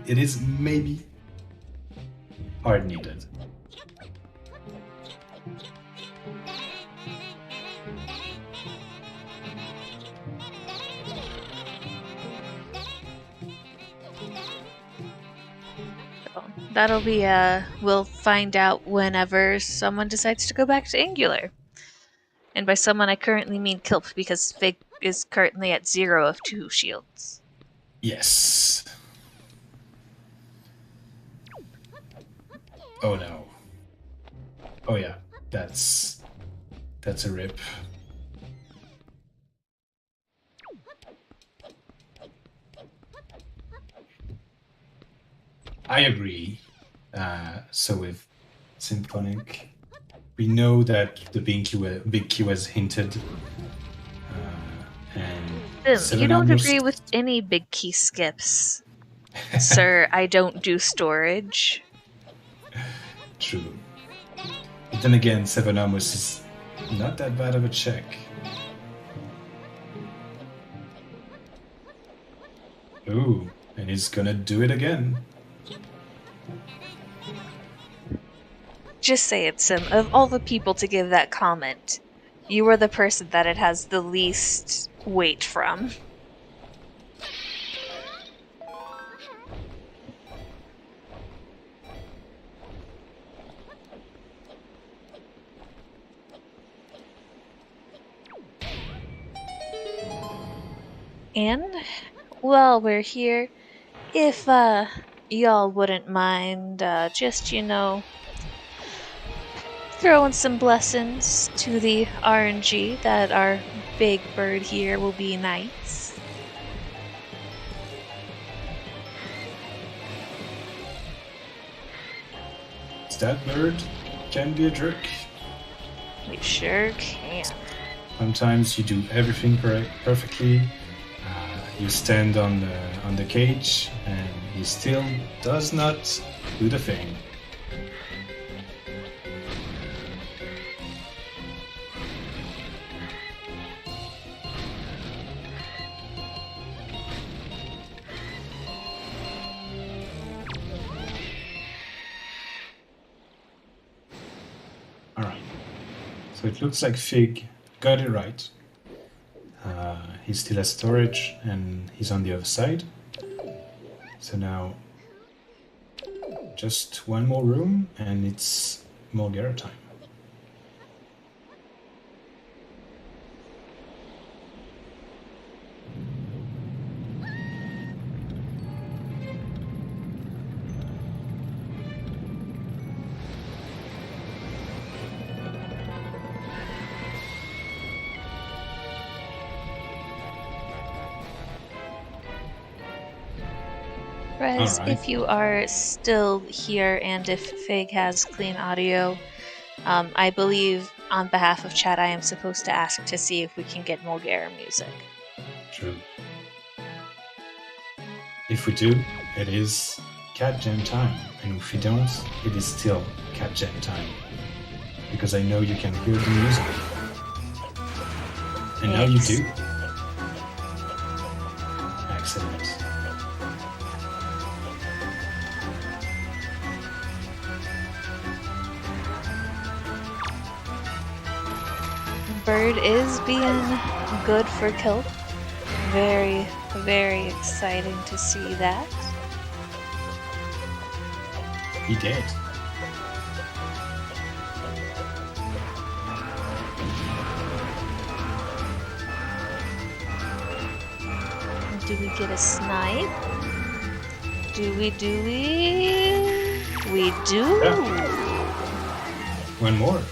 It is maybe hard needed. That'll be, we'll find out whenever someone decides to go back to Angular. And by someone, I currently mean Kilp, because Fig is currently at 0 of 2 shields. Yes. Oh no. Oh yeah, that's a rip. I agree. So with Symphonic, we know that the Big Q has hinted. And You don't agree with any big key skips. Sir, I don't do storage. True. But then again, Seven Amos is not that bad of a check. Ooh, and he's gonna do it again. Just say it, Sim. Of all the people to give that comment, you are the person that it has the least weight from. And while we're here, if y'all wouldn't mind just, throwing some blessings to the RNG that our big bird here will be nice. That bird can be a jerk. We sure can. Sometimes you do everything perfectly. You stand on the cage, and he still does not do the thing. All right. So it looks like Fig got it right. He still has storage, and he's on the other side. So now, just one more room, and it's Mulgara time. Rez, Alright. if you are still here and if Fig has clean audio, I believe on behalf of chat I am supposed to ask to see if we can get Mulgara music. True. If we do, it is Cat Jam time, and if we don't, it is still Cat Jam time. Because I know you can hear the music. And now you do. Excellent. Bird is being good for Kilp. Very, very exciting to see that. He did. do we get a snipe? Do we? We do! Yeah. One more.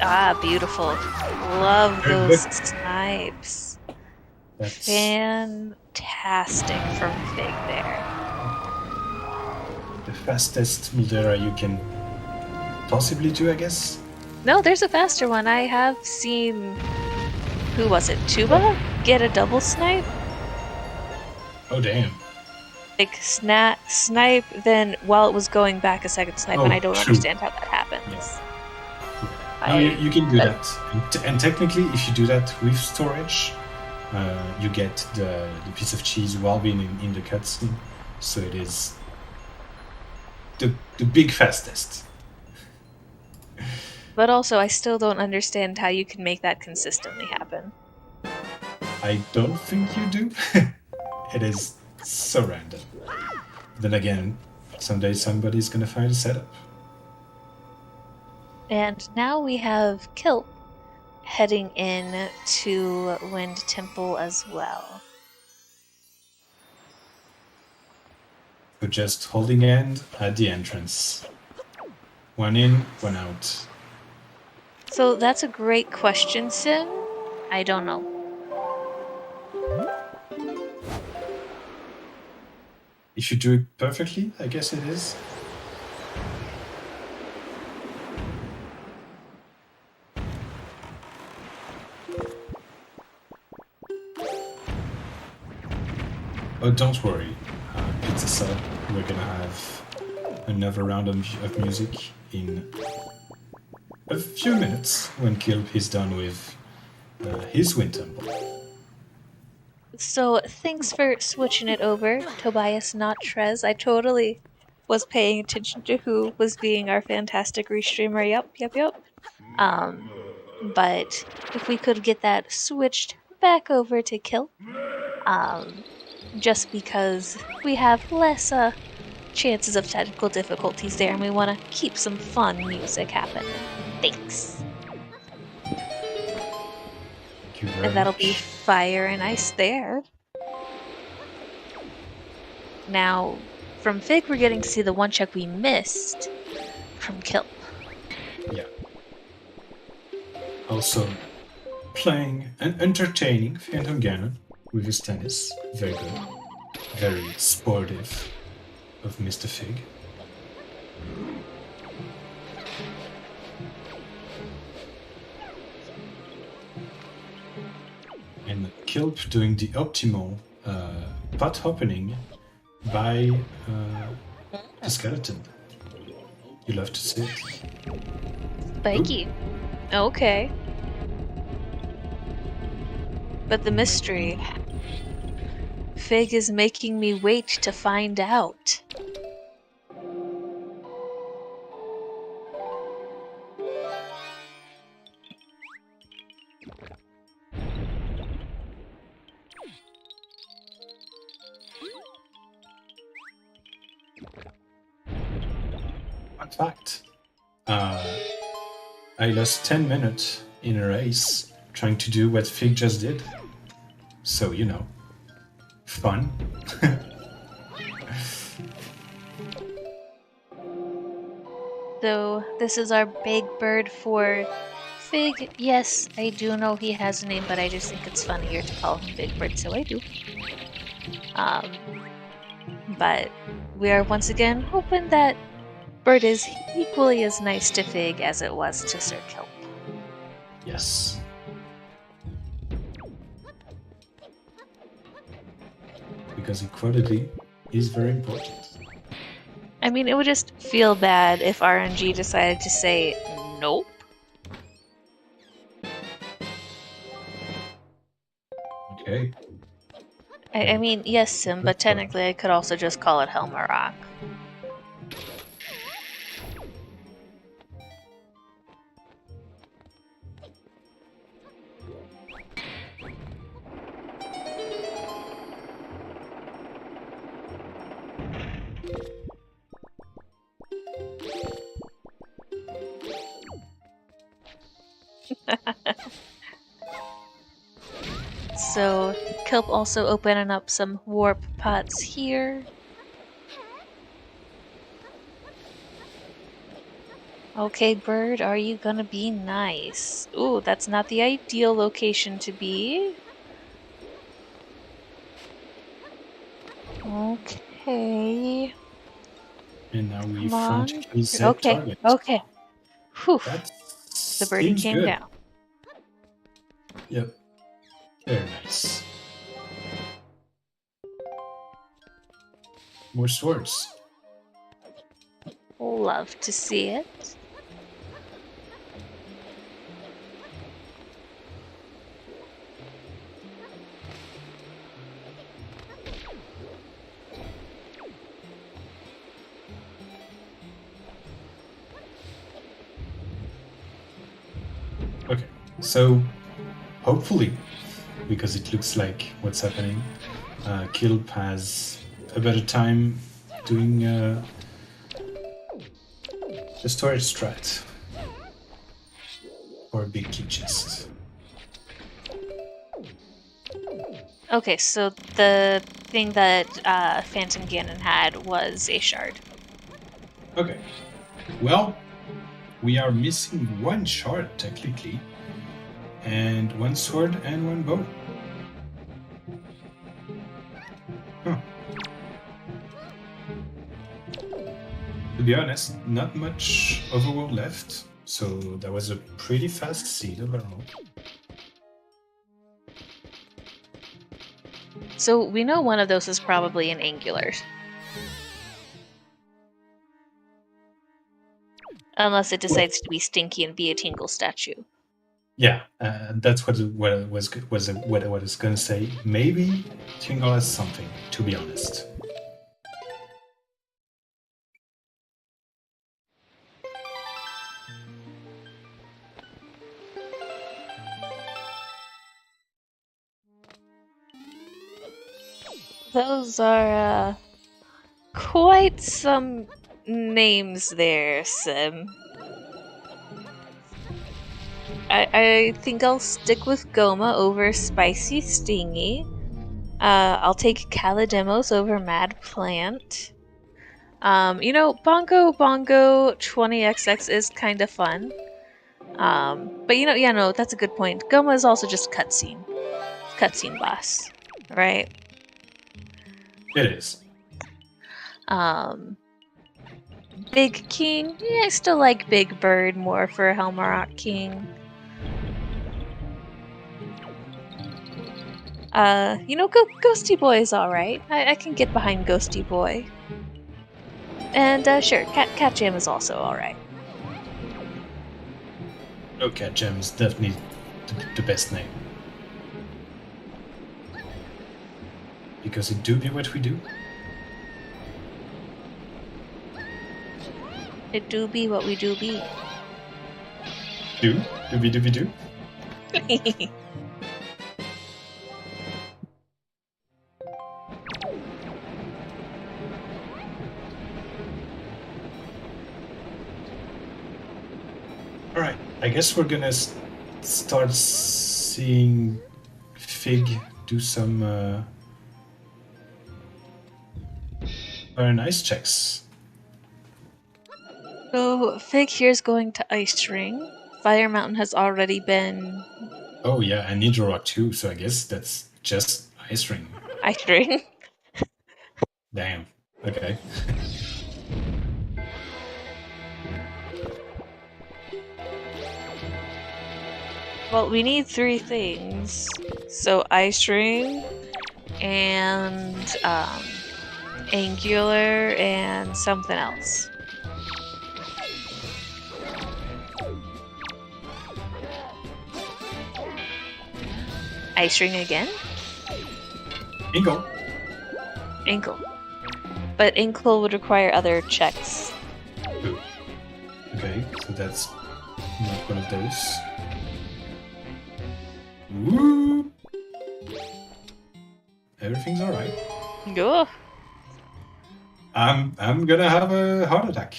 And, beautiful. Love Very those good. snipes. That's Fantastic from Fig there. the fastest Mildera you can possibly do, I guess. No, there's a faster one. I have seen... Who was it? Tuba? Get a double snipe? Oh, damn. Like, snipe, then while it was going back a second snipe, and Oh, I don't true. understand how that happens. Yes. No, you can do that. And technically, if you do that with storage, you get the piece of cheese while being in the cutscene. So it is the big fastest. But also, I still don't understand how you can make that consistently happen. I don't think you do. It is so random. Then again, someday somebody's gonna find a setup. And now we have Kilp heading in to Wind Temple as well. So just holding hand at the entrance. One in, one out. So that's a great question, Sim. I don't know. If you do it perfectly, I guess it is. Oh, don't worry, Pizza Sub. We're gonna have another round of music in a few minutes when Kilp is done with his Wind Temple. So thanks for switching it over, Tobias, not Trez. I totally was paying attention to who was being our fantastic restreamer. Yep. But if we could get that switched back over to Kilp, just because we have less chances of technical difficulties there, and we want to keep some fun music happening. Thanks. Thank you very And that'll much. be Fire and Ice there. Now, from Fig, we're getting to see the one check we missed from Kilp. Yeah. Also, playing and entertaining Phantom Ganon with his tennis. Very good. Very sportive of Mr. Fig. And Kilp doing the optimal pot opening by the skeleton. You love to see it. Spiky. Okay. But the mystery. Fig is making me wait to find out. Fun fact. I lost 10 minutes in a race trying to do what Fig just did. So, you know, fun. So, this is our big bird for Fig. Yes, I do know he has a name, but I just think it's funnier to call him Big Bird, so I do. But we are once again hoping that Bird is equally as nice to Fig as it was to Sir Kilp. Yes. Because equality is very important. I mean, it would just feel bad if RNG decided to say nope. Okay. I mean, yes, Sim, but technically I could also just call it Helmarock. So, Kilp also opening up some warp pots here. Okay, bird, are you gonna be nice? Ooh, that's not the ideal location to be. Okay. And now we Come on. frantically set Okay, target. okay. Whew. That The birdie seems came good. down. Yep. Very nice. More swords. Love to see it. Okay, so hopefully, because it looks like what's happening, Kilp has a better time doing the storage strat for a big key chest. Okay, so the thing that Phantom Ganon had was a shard. Okay, well, we are missing one shard technically, and one sword and one bow. Huh. To be honest, not much overworld left, so that was a pretty fast seed overall. So we know one of those is probably an angular. Unless it decides to be stinky and be a Tingle statue. Yeah, that's what I was gonna say. Maybe Tingle has something, to be honest. Those are quite some names there, Sim. I think I'll stick with Goma over Spicy Stingy. I'll take Calidemos over Mad Plant. Bongo 20XX is kind of fun. But no, that's a good point. Goma is also just cutscene boss, right? It is. Big King, I still like Big Bird more for Helmarock King. Ghosty Boy is alright. I can get behind Ghosty Boy. And sure, Cat Jam is also alright. Oh, Cat Jam is definitely the best name. Because it do be what we do. It do be what we do be. Do be do. Alright, I guess we're gonna start seeing Fig do some very nice checks. So, Fig here's going to Ice Ring. Fire Mountain has already been... Oh yeah, and Ninja Rock too, so I guess that's just Ice Ring. Ice Ring? Damn, okay. Well, we need 3 things. So, Ice Ring, and Angular, and something else. Ice Ring again? Ankle. But ankle would require other checks. Ooh. Okay, so that's not one of those. Woo! Everything's alright. Go. I'm gonna have a heart attack.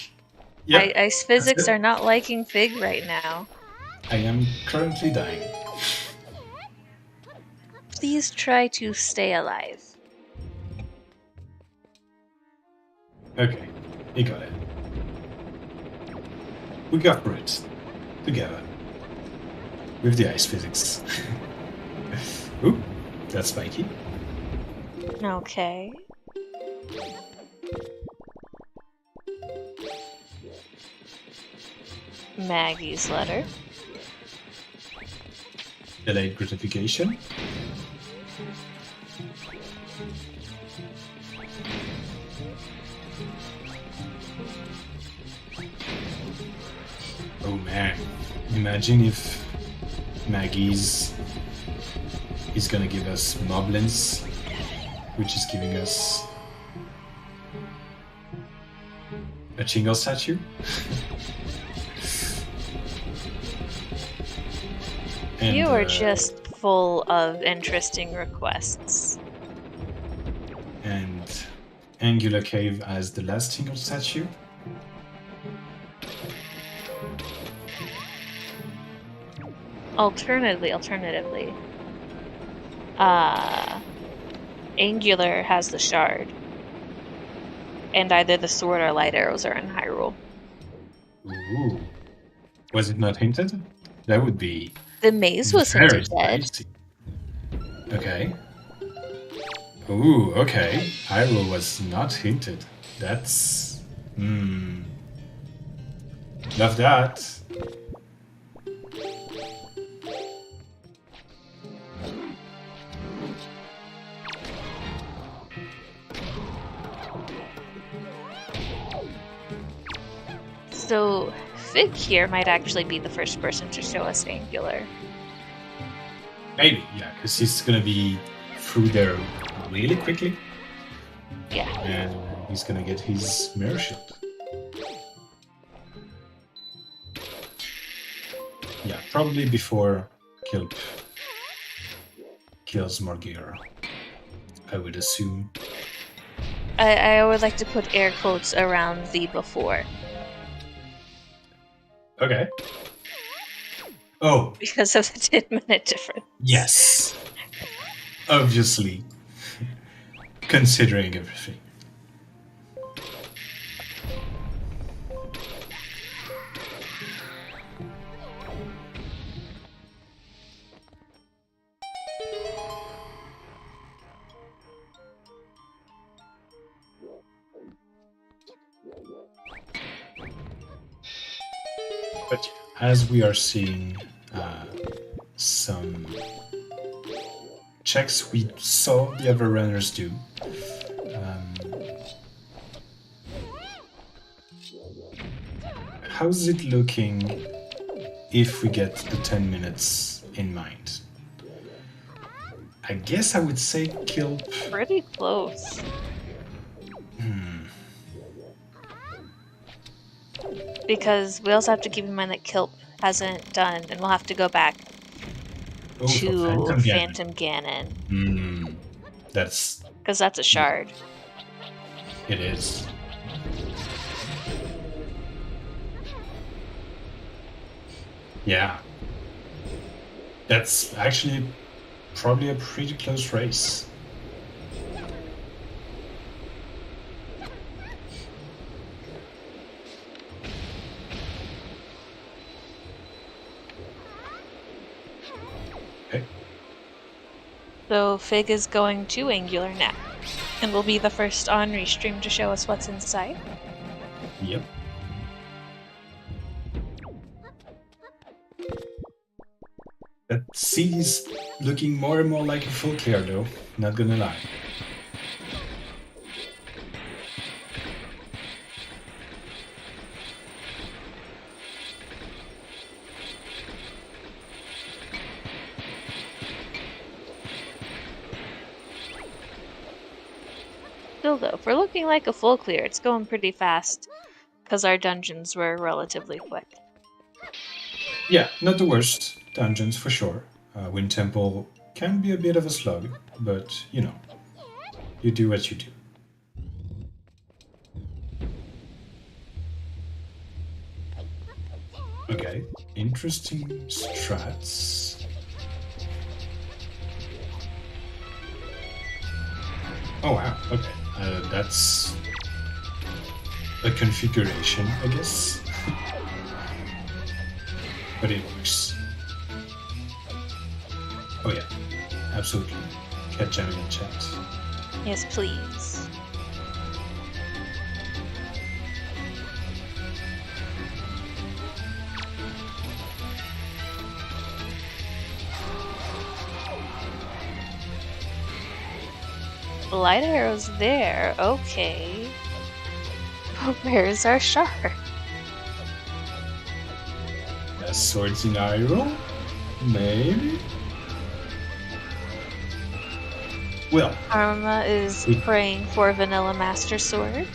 Yeah. Ice physics are not liking Fig right now. I am currently dying. Please try to stay alive. Okay, you got it. We got through it. Together. With the ice physics. Ooh, that's spiky. Okay. Maggie's letter. Delayed gratification. Oh man, imagine if Maggie's is gonna give us Moblins, which is giving us a Chingle statue. And, You are just full of interesting requests. And Angular Cave as the last Chingle statue. Alternatively, Angular has the shard, and either the sword or light arrows are in Hyrule. Ooh. Was it not hinted? That would be The maze was very hinted dead. spicy. Okay. Ooh, okay. Hyrule was not hinted. That's... Love that. So Fig here might actually be the first person to show us Angular. Maybe, yeah, because he's gonna be through there really quickly. Yeah. And he's gonna get his mirror shield. Yeah, probably before Kilp kills Morgir, I would assume. I would like to put air quotes around the before. Okay. Oh, Because of the 10-minute difference. yes. Obviously. Considering everything. But yeah, as we are seeing some checks we saw the other runners do, how's it looking if we get the 10 minutes in mind? I guess I would say Kilp. Pretty close. Because we also have to keep in mind that Kilp hasn't done, and we'll have to go back to Phantom Ganon. That's... Because that's a shard. It is. Yeah. That's actually probably a pretty close race. Okay. So Fig is going to Angular now, and will be the first on restream to show us what's inside. Yep. That sea is looking more and more like a full clear though, not gonna lie. Still though, if we're looking like a full clear, it's going pretty fast, because our dungeons were relatively quick. Yeah, not the worst dungeons for sure. Wind Temple can be a bit of a slug, but you know, you do what you do. Okay, interesting strats. Oh wow, okay. That's a configuration, I guess. But it works. Oh yeah, absolutely. Cat jamming in chat. Yes, please. Light arrows there. Okay. Where's our shark? Swords in iron? Maybe? Well, Arma is praying for Vanilla Master Sword.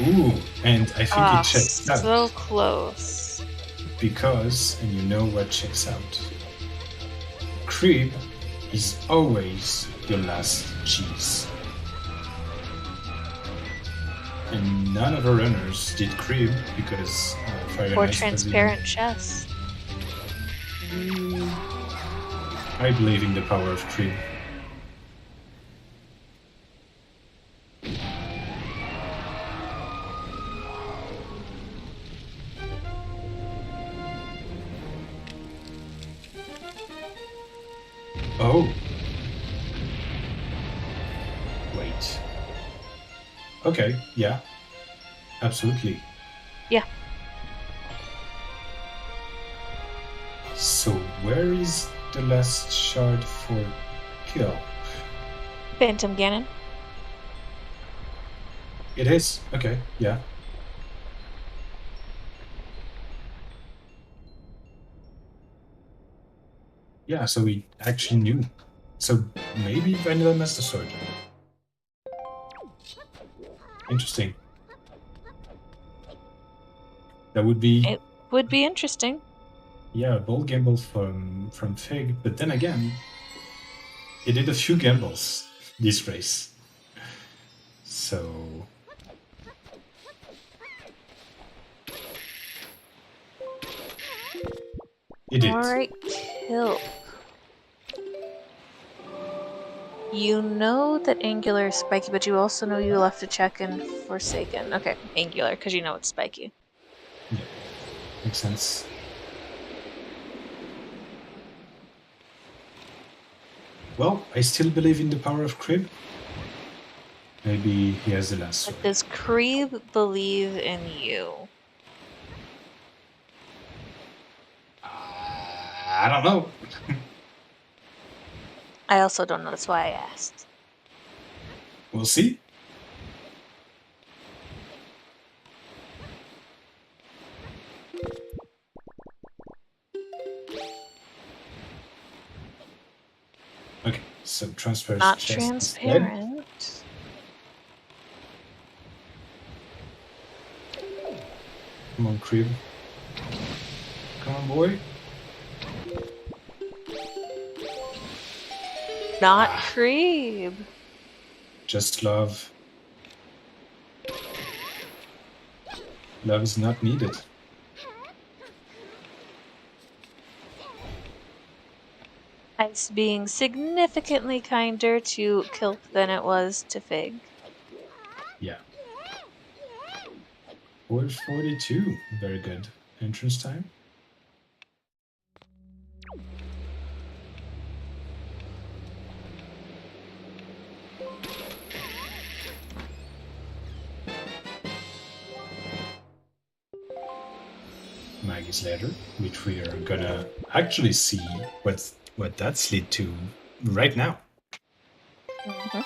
ooh, and I think it checks out. So close. Because, and you know what checks out. Crib is always your last cheese. And none of our runners did crib because Fire Or and Ice transparent chest. I believe in the power of crib. Oh. Wait. Okay, yeah. Absolutely. Yeah. So where is the last shard for Kilp? Phantom Ganon. It is. Okay, yeah. Yeah, so we actually knew. So maybe Vanilla Master Sword. Interesting. That would be... It would be interesting. Yeah, a bold gamble from Fig, but then again, he did a few gambles this race. So... He did. Alright, Kilp. You know that Angular is spiky, but you also know you left a check in Forsaken. Okay, Angular, because you know it's spiky. Yeah, makes sense. Well, I still believe in the power of Crib. Maybe he has the last sword. But does Crebe believe in you? I don't know. I also don't know, that's why I asked. We'll see. Okay, so transfer Not chest transparent. instead. Come on, Crib. Come on, boy. Not Crebe. Just love. Love is not needed. Ice being significantly kinder to Kilp than it was to Fig. Yeah. 4:42. Very good. Entrance time. Maggie's letter, which we are gonna actually see what that's lead to right now. Mm-hmm.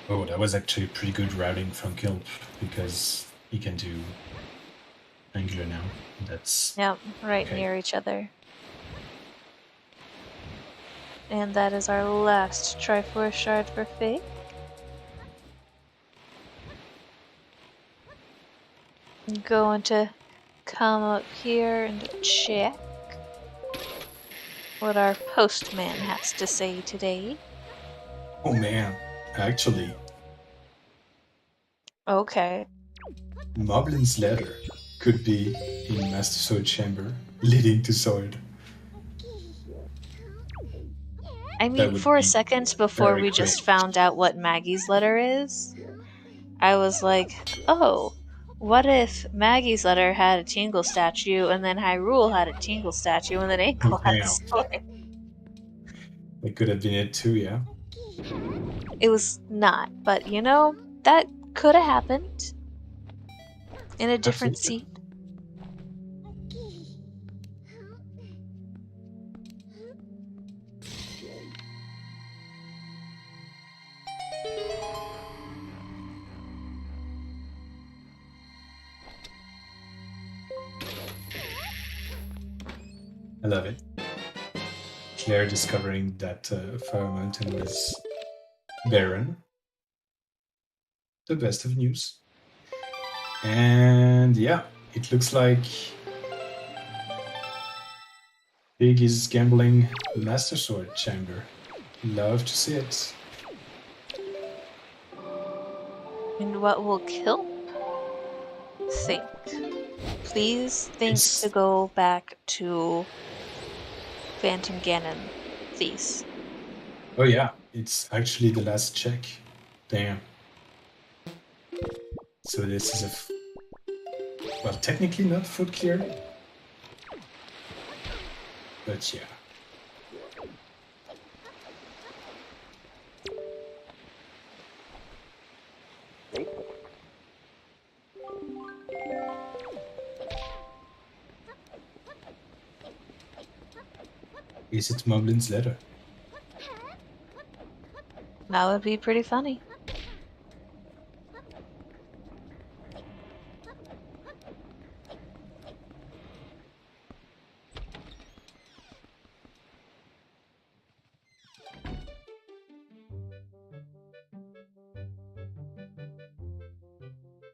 Oh, that was actually pretty good routing from Kilp because he can do Angular now. That's Yep, right okay. near each other. And that is our last Triforce shard for Fig. Going to come up here and check what our postman has to say today. Oh man, actually, Okay. Moblin's letter could be in Master Sword Chamber, leading to Sword. I That mean, would for a be second before very we great. just found out what Maggie's letter is, I was like, oh, what if Maggie's letter had a Tingle statue, and then Hyrule had a Tingle statue, and then Ankle had a Damn. sword? That could have been it too, yeah. It was not, but you know, that could have happened in a different Absolutely. seat. I love it. Claire discovering that Fire Mountain was barren. The best of news. And yeah, it looks like Big is gambling Master Sword Chamber. Love to see it. And what will Kilp think? Please think It's- to go back to Phantom Ganon, please. Oh yeah, it's actually the last check. Damn. So this is well, technically not foot clear. But yeah. Is it Moblin's letter? That would be pretty funny.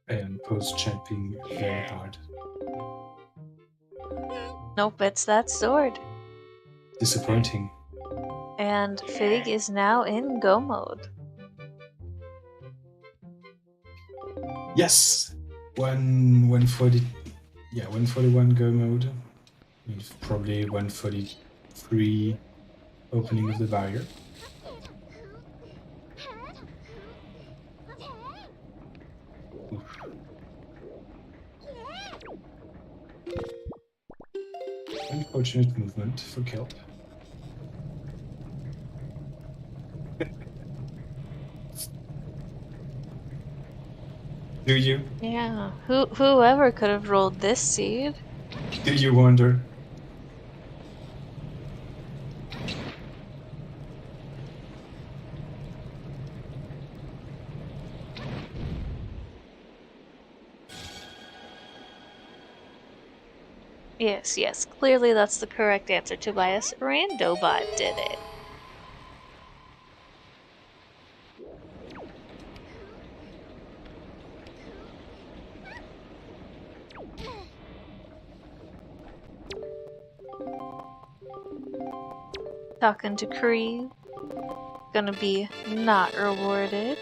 And post champing very hard. Nope, it's that sword. Disappointing. And Fig is now in go mode. Yes! 140. Yeah, 141 go mode. And probably 143 opening of the barrier. Oof. Unfortunate movement for Kilp. Do you? Yeah, whoever could have rolled this seed? Do you wonder? Yes, clearly that's the correct answer, Tobias. Randobot did it. Talking to Kree. Gonna be not rewarded.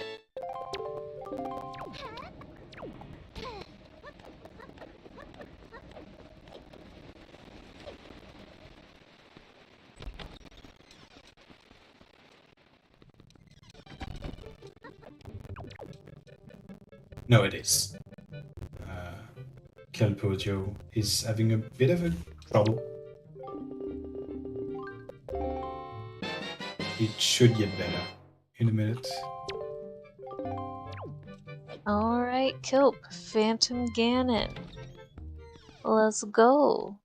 No, it is. Kelpodio is having a bit of a trouble. It should get better in a minute. Alright, Kilp, Phantom Ganon. Let's go.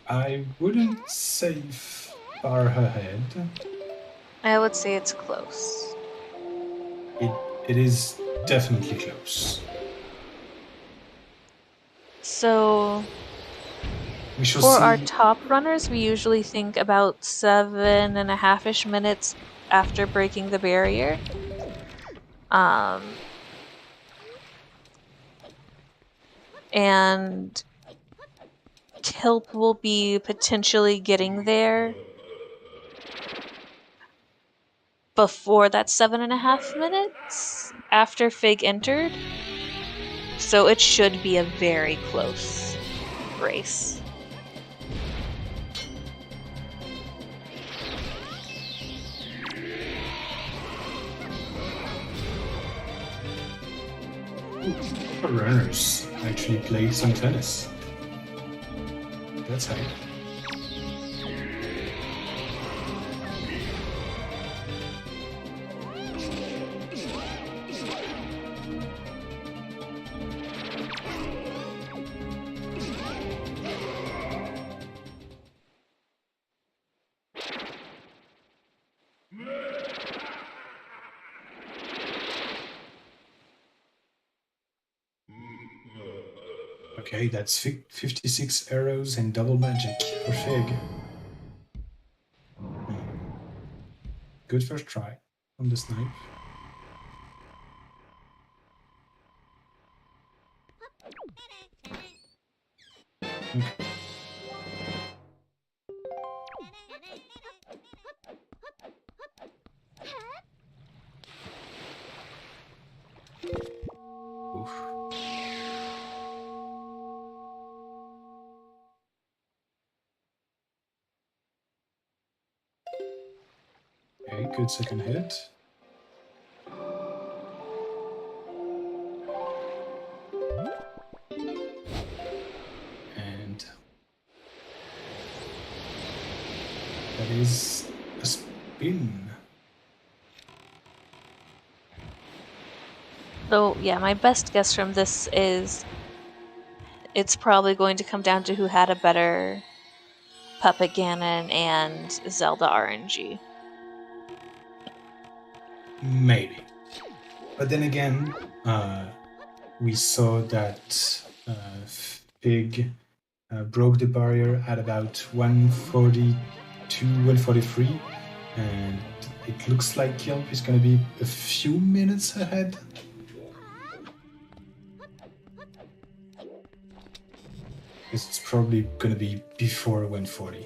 I wouldn't say far ahead. I would say it's close. It is definitely close. So, We shall For see. our top runners, we usually think about 7.5-ish minutes after breaking the barrier. And Kilp will be potentially getting there before that 7.5 minutes after Fig entered. So it should be a very close race. Our runners actually played some tennis. That's how. Okay, that's 56 arrows and double magic for Fig. Good first try on the snipe. Okay. Oof. Okay, good second hit. And that is a spin. So yeah, my best guess from this is it's probably going to come down to who had a better Puppet Ganon and Zelda RNG. Maybe. But then again, we saw that Fig broke the barrier at about 142, 143, and it looks like Kilp is going to be a few minutes ahead. It's probably going to be before 140.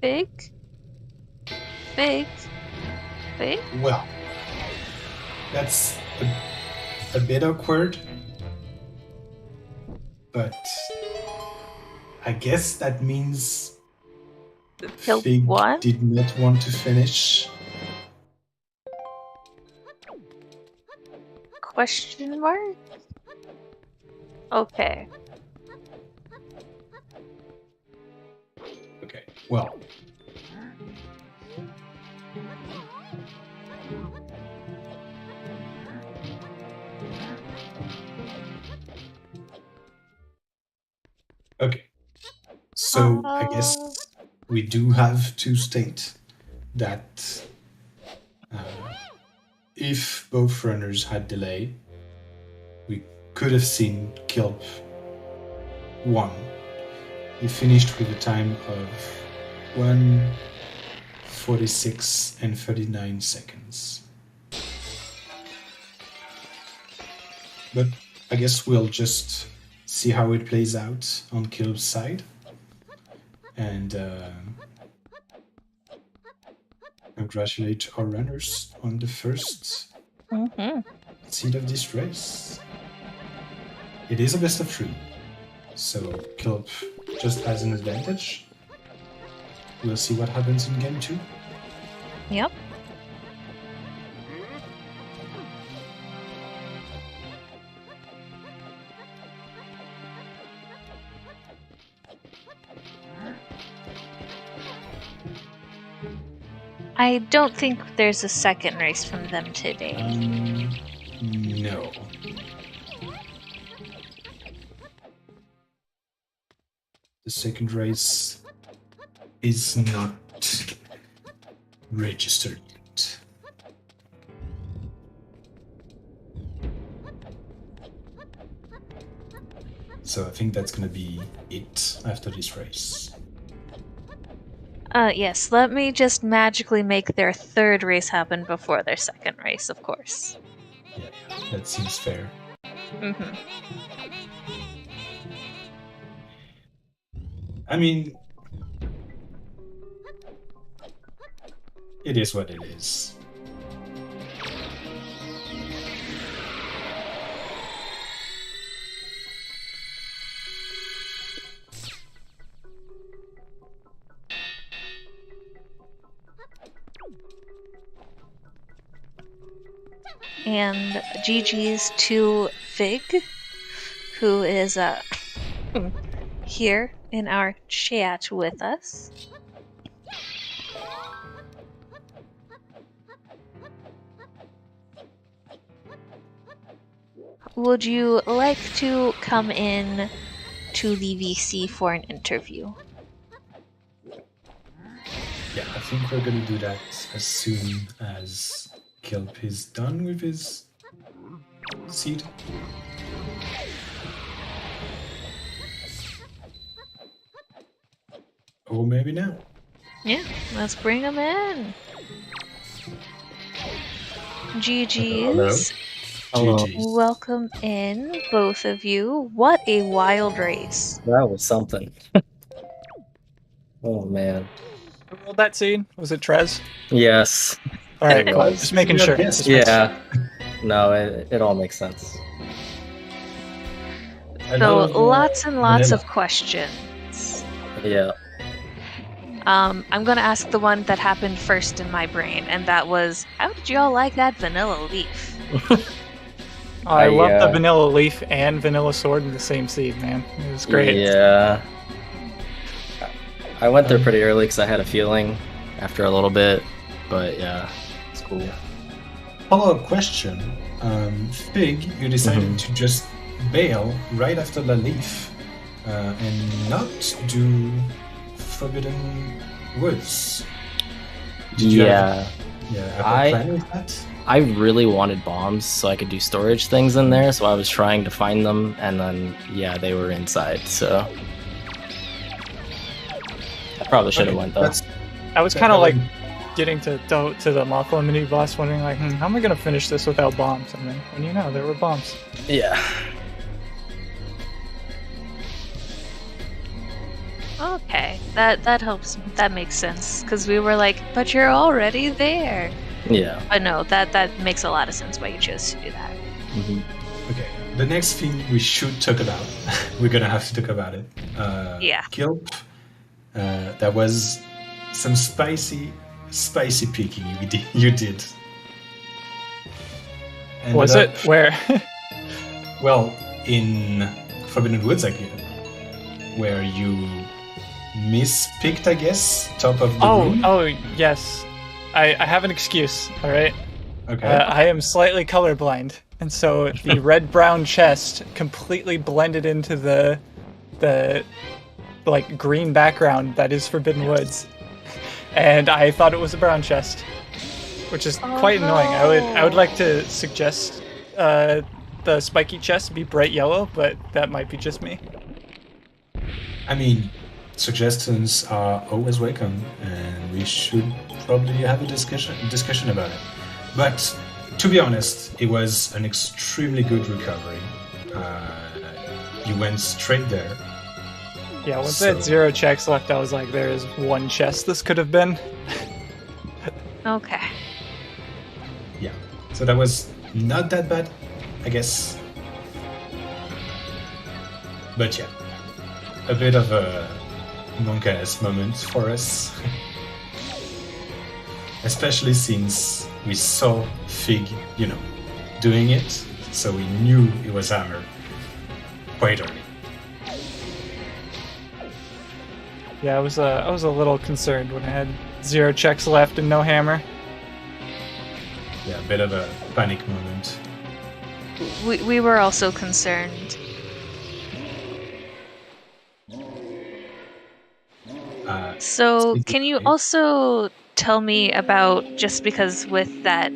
Fig? Fig? Fig? Well, that's a bit awkward, but I guess that means Kilp Fig won? did not want to finish. Question mark? Okay. Okay, well. Okay, so I guess we do have to state that if both runners had delay, we could have seen Kilp won. He finished with a time of 1:46 and 39 seconds. But I guess we'll just see how it plays out on Kilp's side. And congratulate our runners on the first seed of this race. It is a best of 3, so Kilp just has an advantage. We'll see what happens in game 2. Yep. I don't think there's a second race from them today. No. The second race is not registered yet. So I think that's gonna be it after this race. Yes, let me just magically make their third race happen before their second race, of course. Yeah, that seems fair. Mm-hmm. I mean, it is what it is. And GG's to Fig, who is here in our chat with us. Would you like to come in to the VC for an interview? Yeah, I think we're gonna do that as soon as Kilp is done with his seed. Or maybe now. Yeah, let's bring him in. GG's. Hello. GG's. Welcome in, both of you. What a wild race. That was something. Oh man. Who rolled that seed? Was it Trez? Yes. All right, It cool. was. Just making sure. Yes. Just making sure. Yeah. No, it all makes sense. So lots and lots of questions. Yeah. I'm gonna ask the one that happened first in my brain, and that was, how did y'all like that vanilla leaf? I love the Yeah. vanilla leaf and vanilla sword in the same seed, man. It was great. Yeah. I went there pretty early because I had a feeling after a little bit, but yeah, it's cool. Follow-up question. Fig, you decided to just bail right after La Leaf and not do Forbidden Woods. Did you have a plan with that? I really wanted bombs so I could do storage things in there, so I was trying to find them, and then yeah, they were inside. So I probably should have went though. I was kind of like getting to the Mako mini boss, wondering like, how am I gonna finish this without bombs? And then, when you know, there were bombs. Yeah. Okay, that helps. That makes sense, because we were like, but you're already there. Yeah. But no, that makes a lot of sense why you chose to do that. Mm-hmm. Okay, the next thing we should talk about, we're gonna have to talk about it. Yeah. Kilp, that was some spicy picking you did. Was it? Where? Well, in Forbidden Woods, where you mispicked, I guess, top of the room. Oh, yes. I have an excuse, all right? Okay. I am slightly colorblind, and so the red-brown chest completely blended into the like green background that is Forbidden Woods, and I thought it was a brown chest, which is quite annoying. I would like to suggest the spiky chest be bright yellow, but that might be just me. I mean, suggestions are always welcome, and we should probably have a discussion about it. But to be honest, it was an extremely good recovery. You went straight there. Yeah, once I had 0 checks left, I was like, there is one chest this could have been. Okay. Yeah. So that was not that bad, I guess. But yeah, a bit of a monk-ass moment for us. Especially since we saw Fig, doing it, so we knew it was Hammer quite early. Yeah, I was a little concerned when I had 0 checks left and no hammer. Yeah, a bit of a panic moment. We were also concerned. So, can you also tell me about, just because with that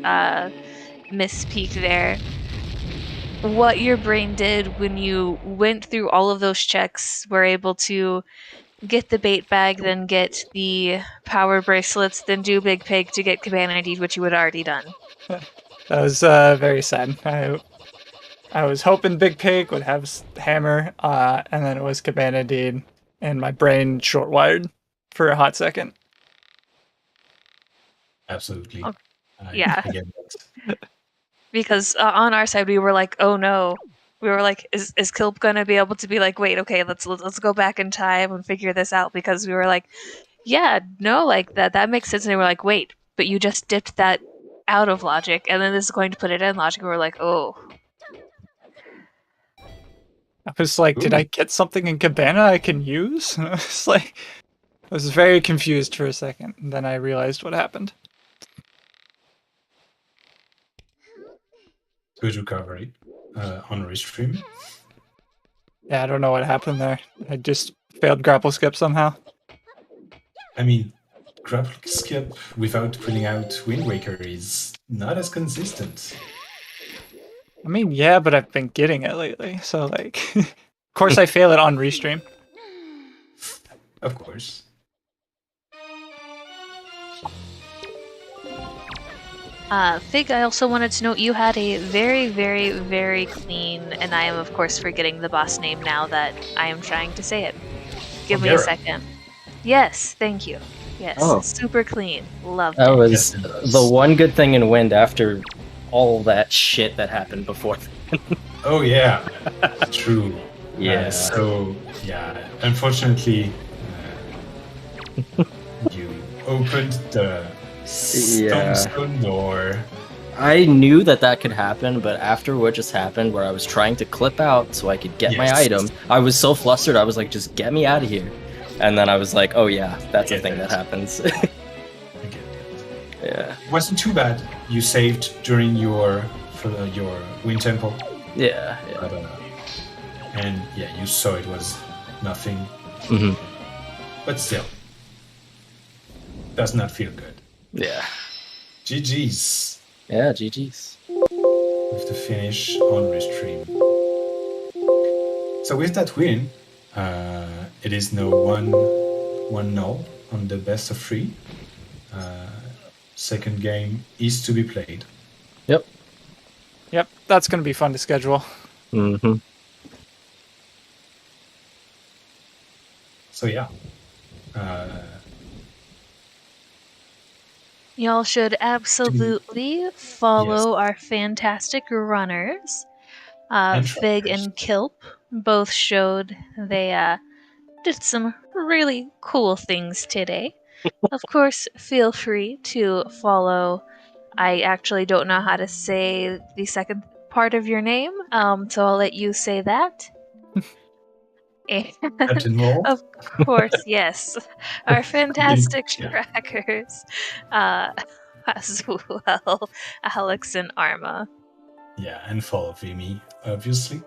misspeak there, what your brain did when you went through all of those checks, were able to get the bait bag, then get the power bracelets, then do Big Pig to get Cabana Deed, which you had already done. That was very sad. I was hoping Big Pig would have Hammer, and then it was Cabana Deed, and my brain short-wired for a hot second. Absolutely. Oh, yeah. I get that. Because on our side, we were like, oh no. We were like, is Kilp gonna be able to be like, wait, okay, let's go back in time and figure this out? Because we were like, yeah, no, like that makes sense. And they were like, wait, but you just dipped that out of logic, and then this is going to put it in logic. And we're like, oh. I was like, did I get something in Cabana I can use? I was like, I was very confused for a second, and then I realized what happened. Good recovery on restream. Yeah, I don't know what happened there. I just failed grapple skip somehow. I mean, grapple skip without pulling out Wind Waker is not as consistent. I mean, yeah, but I've been getting it lately, so like, of course I fail it on restream. Of course. Fig, I also wanted to note you had a very, very, very clean, and I am of course forgetting the boss name now that I am trying to say it. Give me a second. Yes, thank you. Yes, super clean. Loved That it. was the one good thing in Wind after all that shit that happened before. Oh yeah, true. Yeah. So yeah, unfortunately, you opened the stone door. I knew that could happen, but after what just happened, where I was trying to clip out so I could get my item, I was so flustered. I was like, just get me out of here. And then I was like, oh yeah, that's a thing that happens. I get it. Yeah. It wasn't too bad. You saved during your Wind Temple. Yeah. But, and yeah, you saw it was nothing. Mm-hmm. But still, does not feel good. Yeah. GG's. Yeah, GG's. With the finish on restream. So with that win, it is now 1-0 on the best of 3. Second game is to be played. Yep, that's going to be fun to schedule. Mm-hmm. So yeah. Y'all should absolutely follow our fantastic runners. Fig and Kilp both showed they did some really cool things today. Of course, feel free to follow. I actually don't know how to say the second part of your name, so I'll let you say that. And of course, yes, our fantastic trackers, as well, Alex and Arma. Yeah, and follow Vimy, obviously.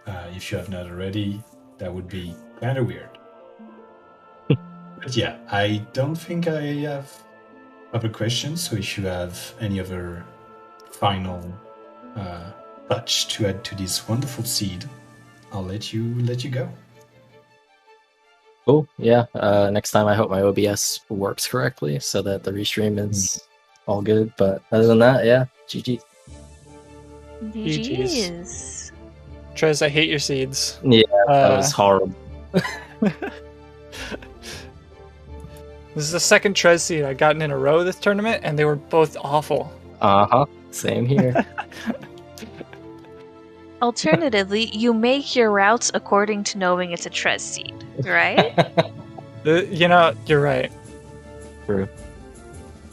If you have not already, that would be kind of weird. But yeah, I don't think I have other questions, so if you have any other final touch to add to this wonderful seed, I'll let you go. Cool. Yeah. Next time, I hope my OBS works correctly so that the restream is all good. But other than that, yeah, GG. GG's. Trez, I hate your seeds. Yeah, that was horrible. This is the second Trez seed I've gotten in a row this tournament, and they were both awful. Same here. Alternatively, you make your routes according to knowing it's a Trez seed, right? You're right. True.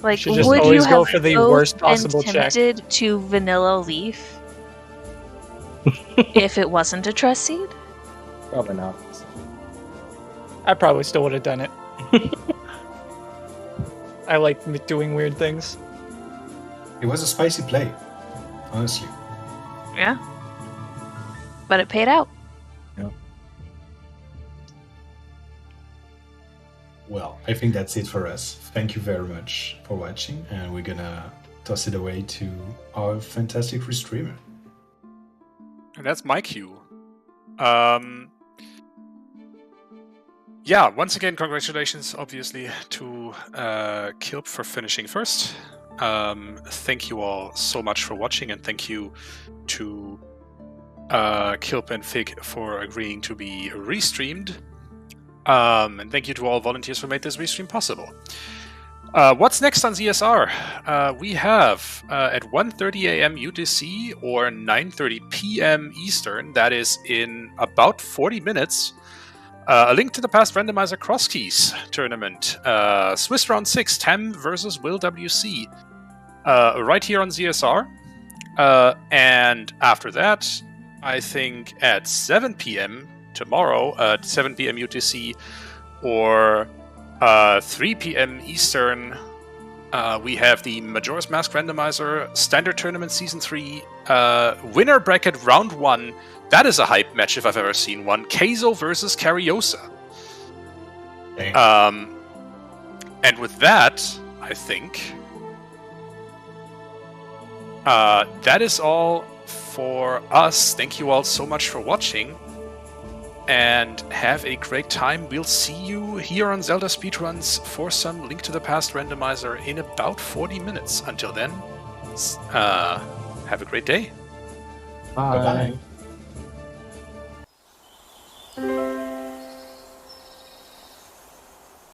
Like, Should just would always you go have for the both worst been possible check. tempted to Vanilla Leaf if it wasn't a Trez seed? Probably not. I probably still would have done it. I like doing weird things. It was a spicy play, honestly. Yeah. But it paid out. Yeah. Well, I think that's it for us. Thank you very much for watching, and we're gonna toss it away to our fantastic restreamer. And that's my cue. Yeah, once again, congratulations, obviously, to Kilp for finishing first. Thank you all so much for watching, and thank you to Kilp and Fig for agreeing to be restreamed. And thank you to all volunteers who made this restream possible. What's next on ZSR? We have at 1:30 a.m. UTC or 9:30 p.m. Eastern, that is in about 40 minutes, a Link to the Past Randomizer Cross Keys tournament. Swiss Round 6, Tem versus Will WC. Right here on ZSR. And after that, I think at 7 p.m. tomorrow, at 7 p.m. UTC or 3 p.m. Eastern, we have the Majora's Mask Randomizer Standard Tournament Season 3 Winner Bracket Round 1. That is a hype match if I've ever seen one. Keizo versus Cariosa. Okay. And with that, I think that is all for us. Thank you all so much for watching. And have a great time. We'll see you here on Zelda Speedruns for some Link to the Past Randomizer in about 40 minutes. Until then, have a great day. Bye. Bye-bye.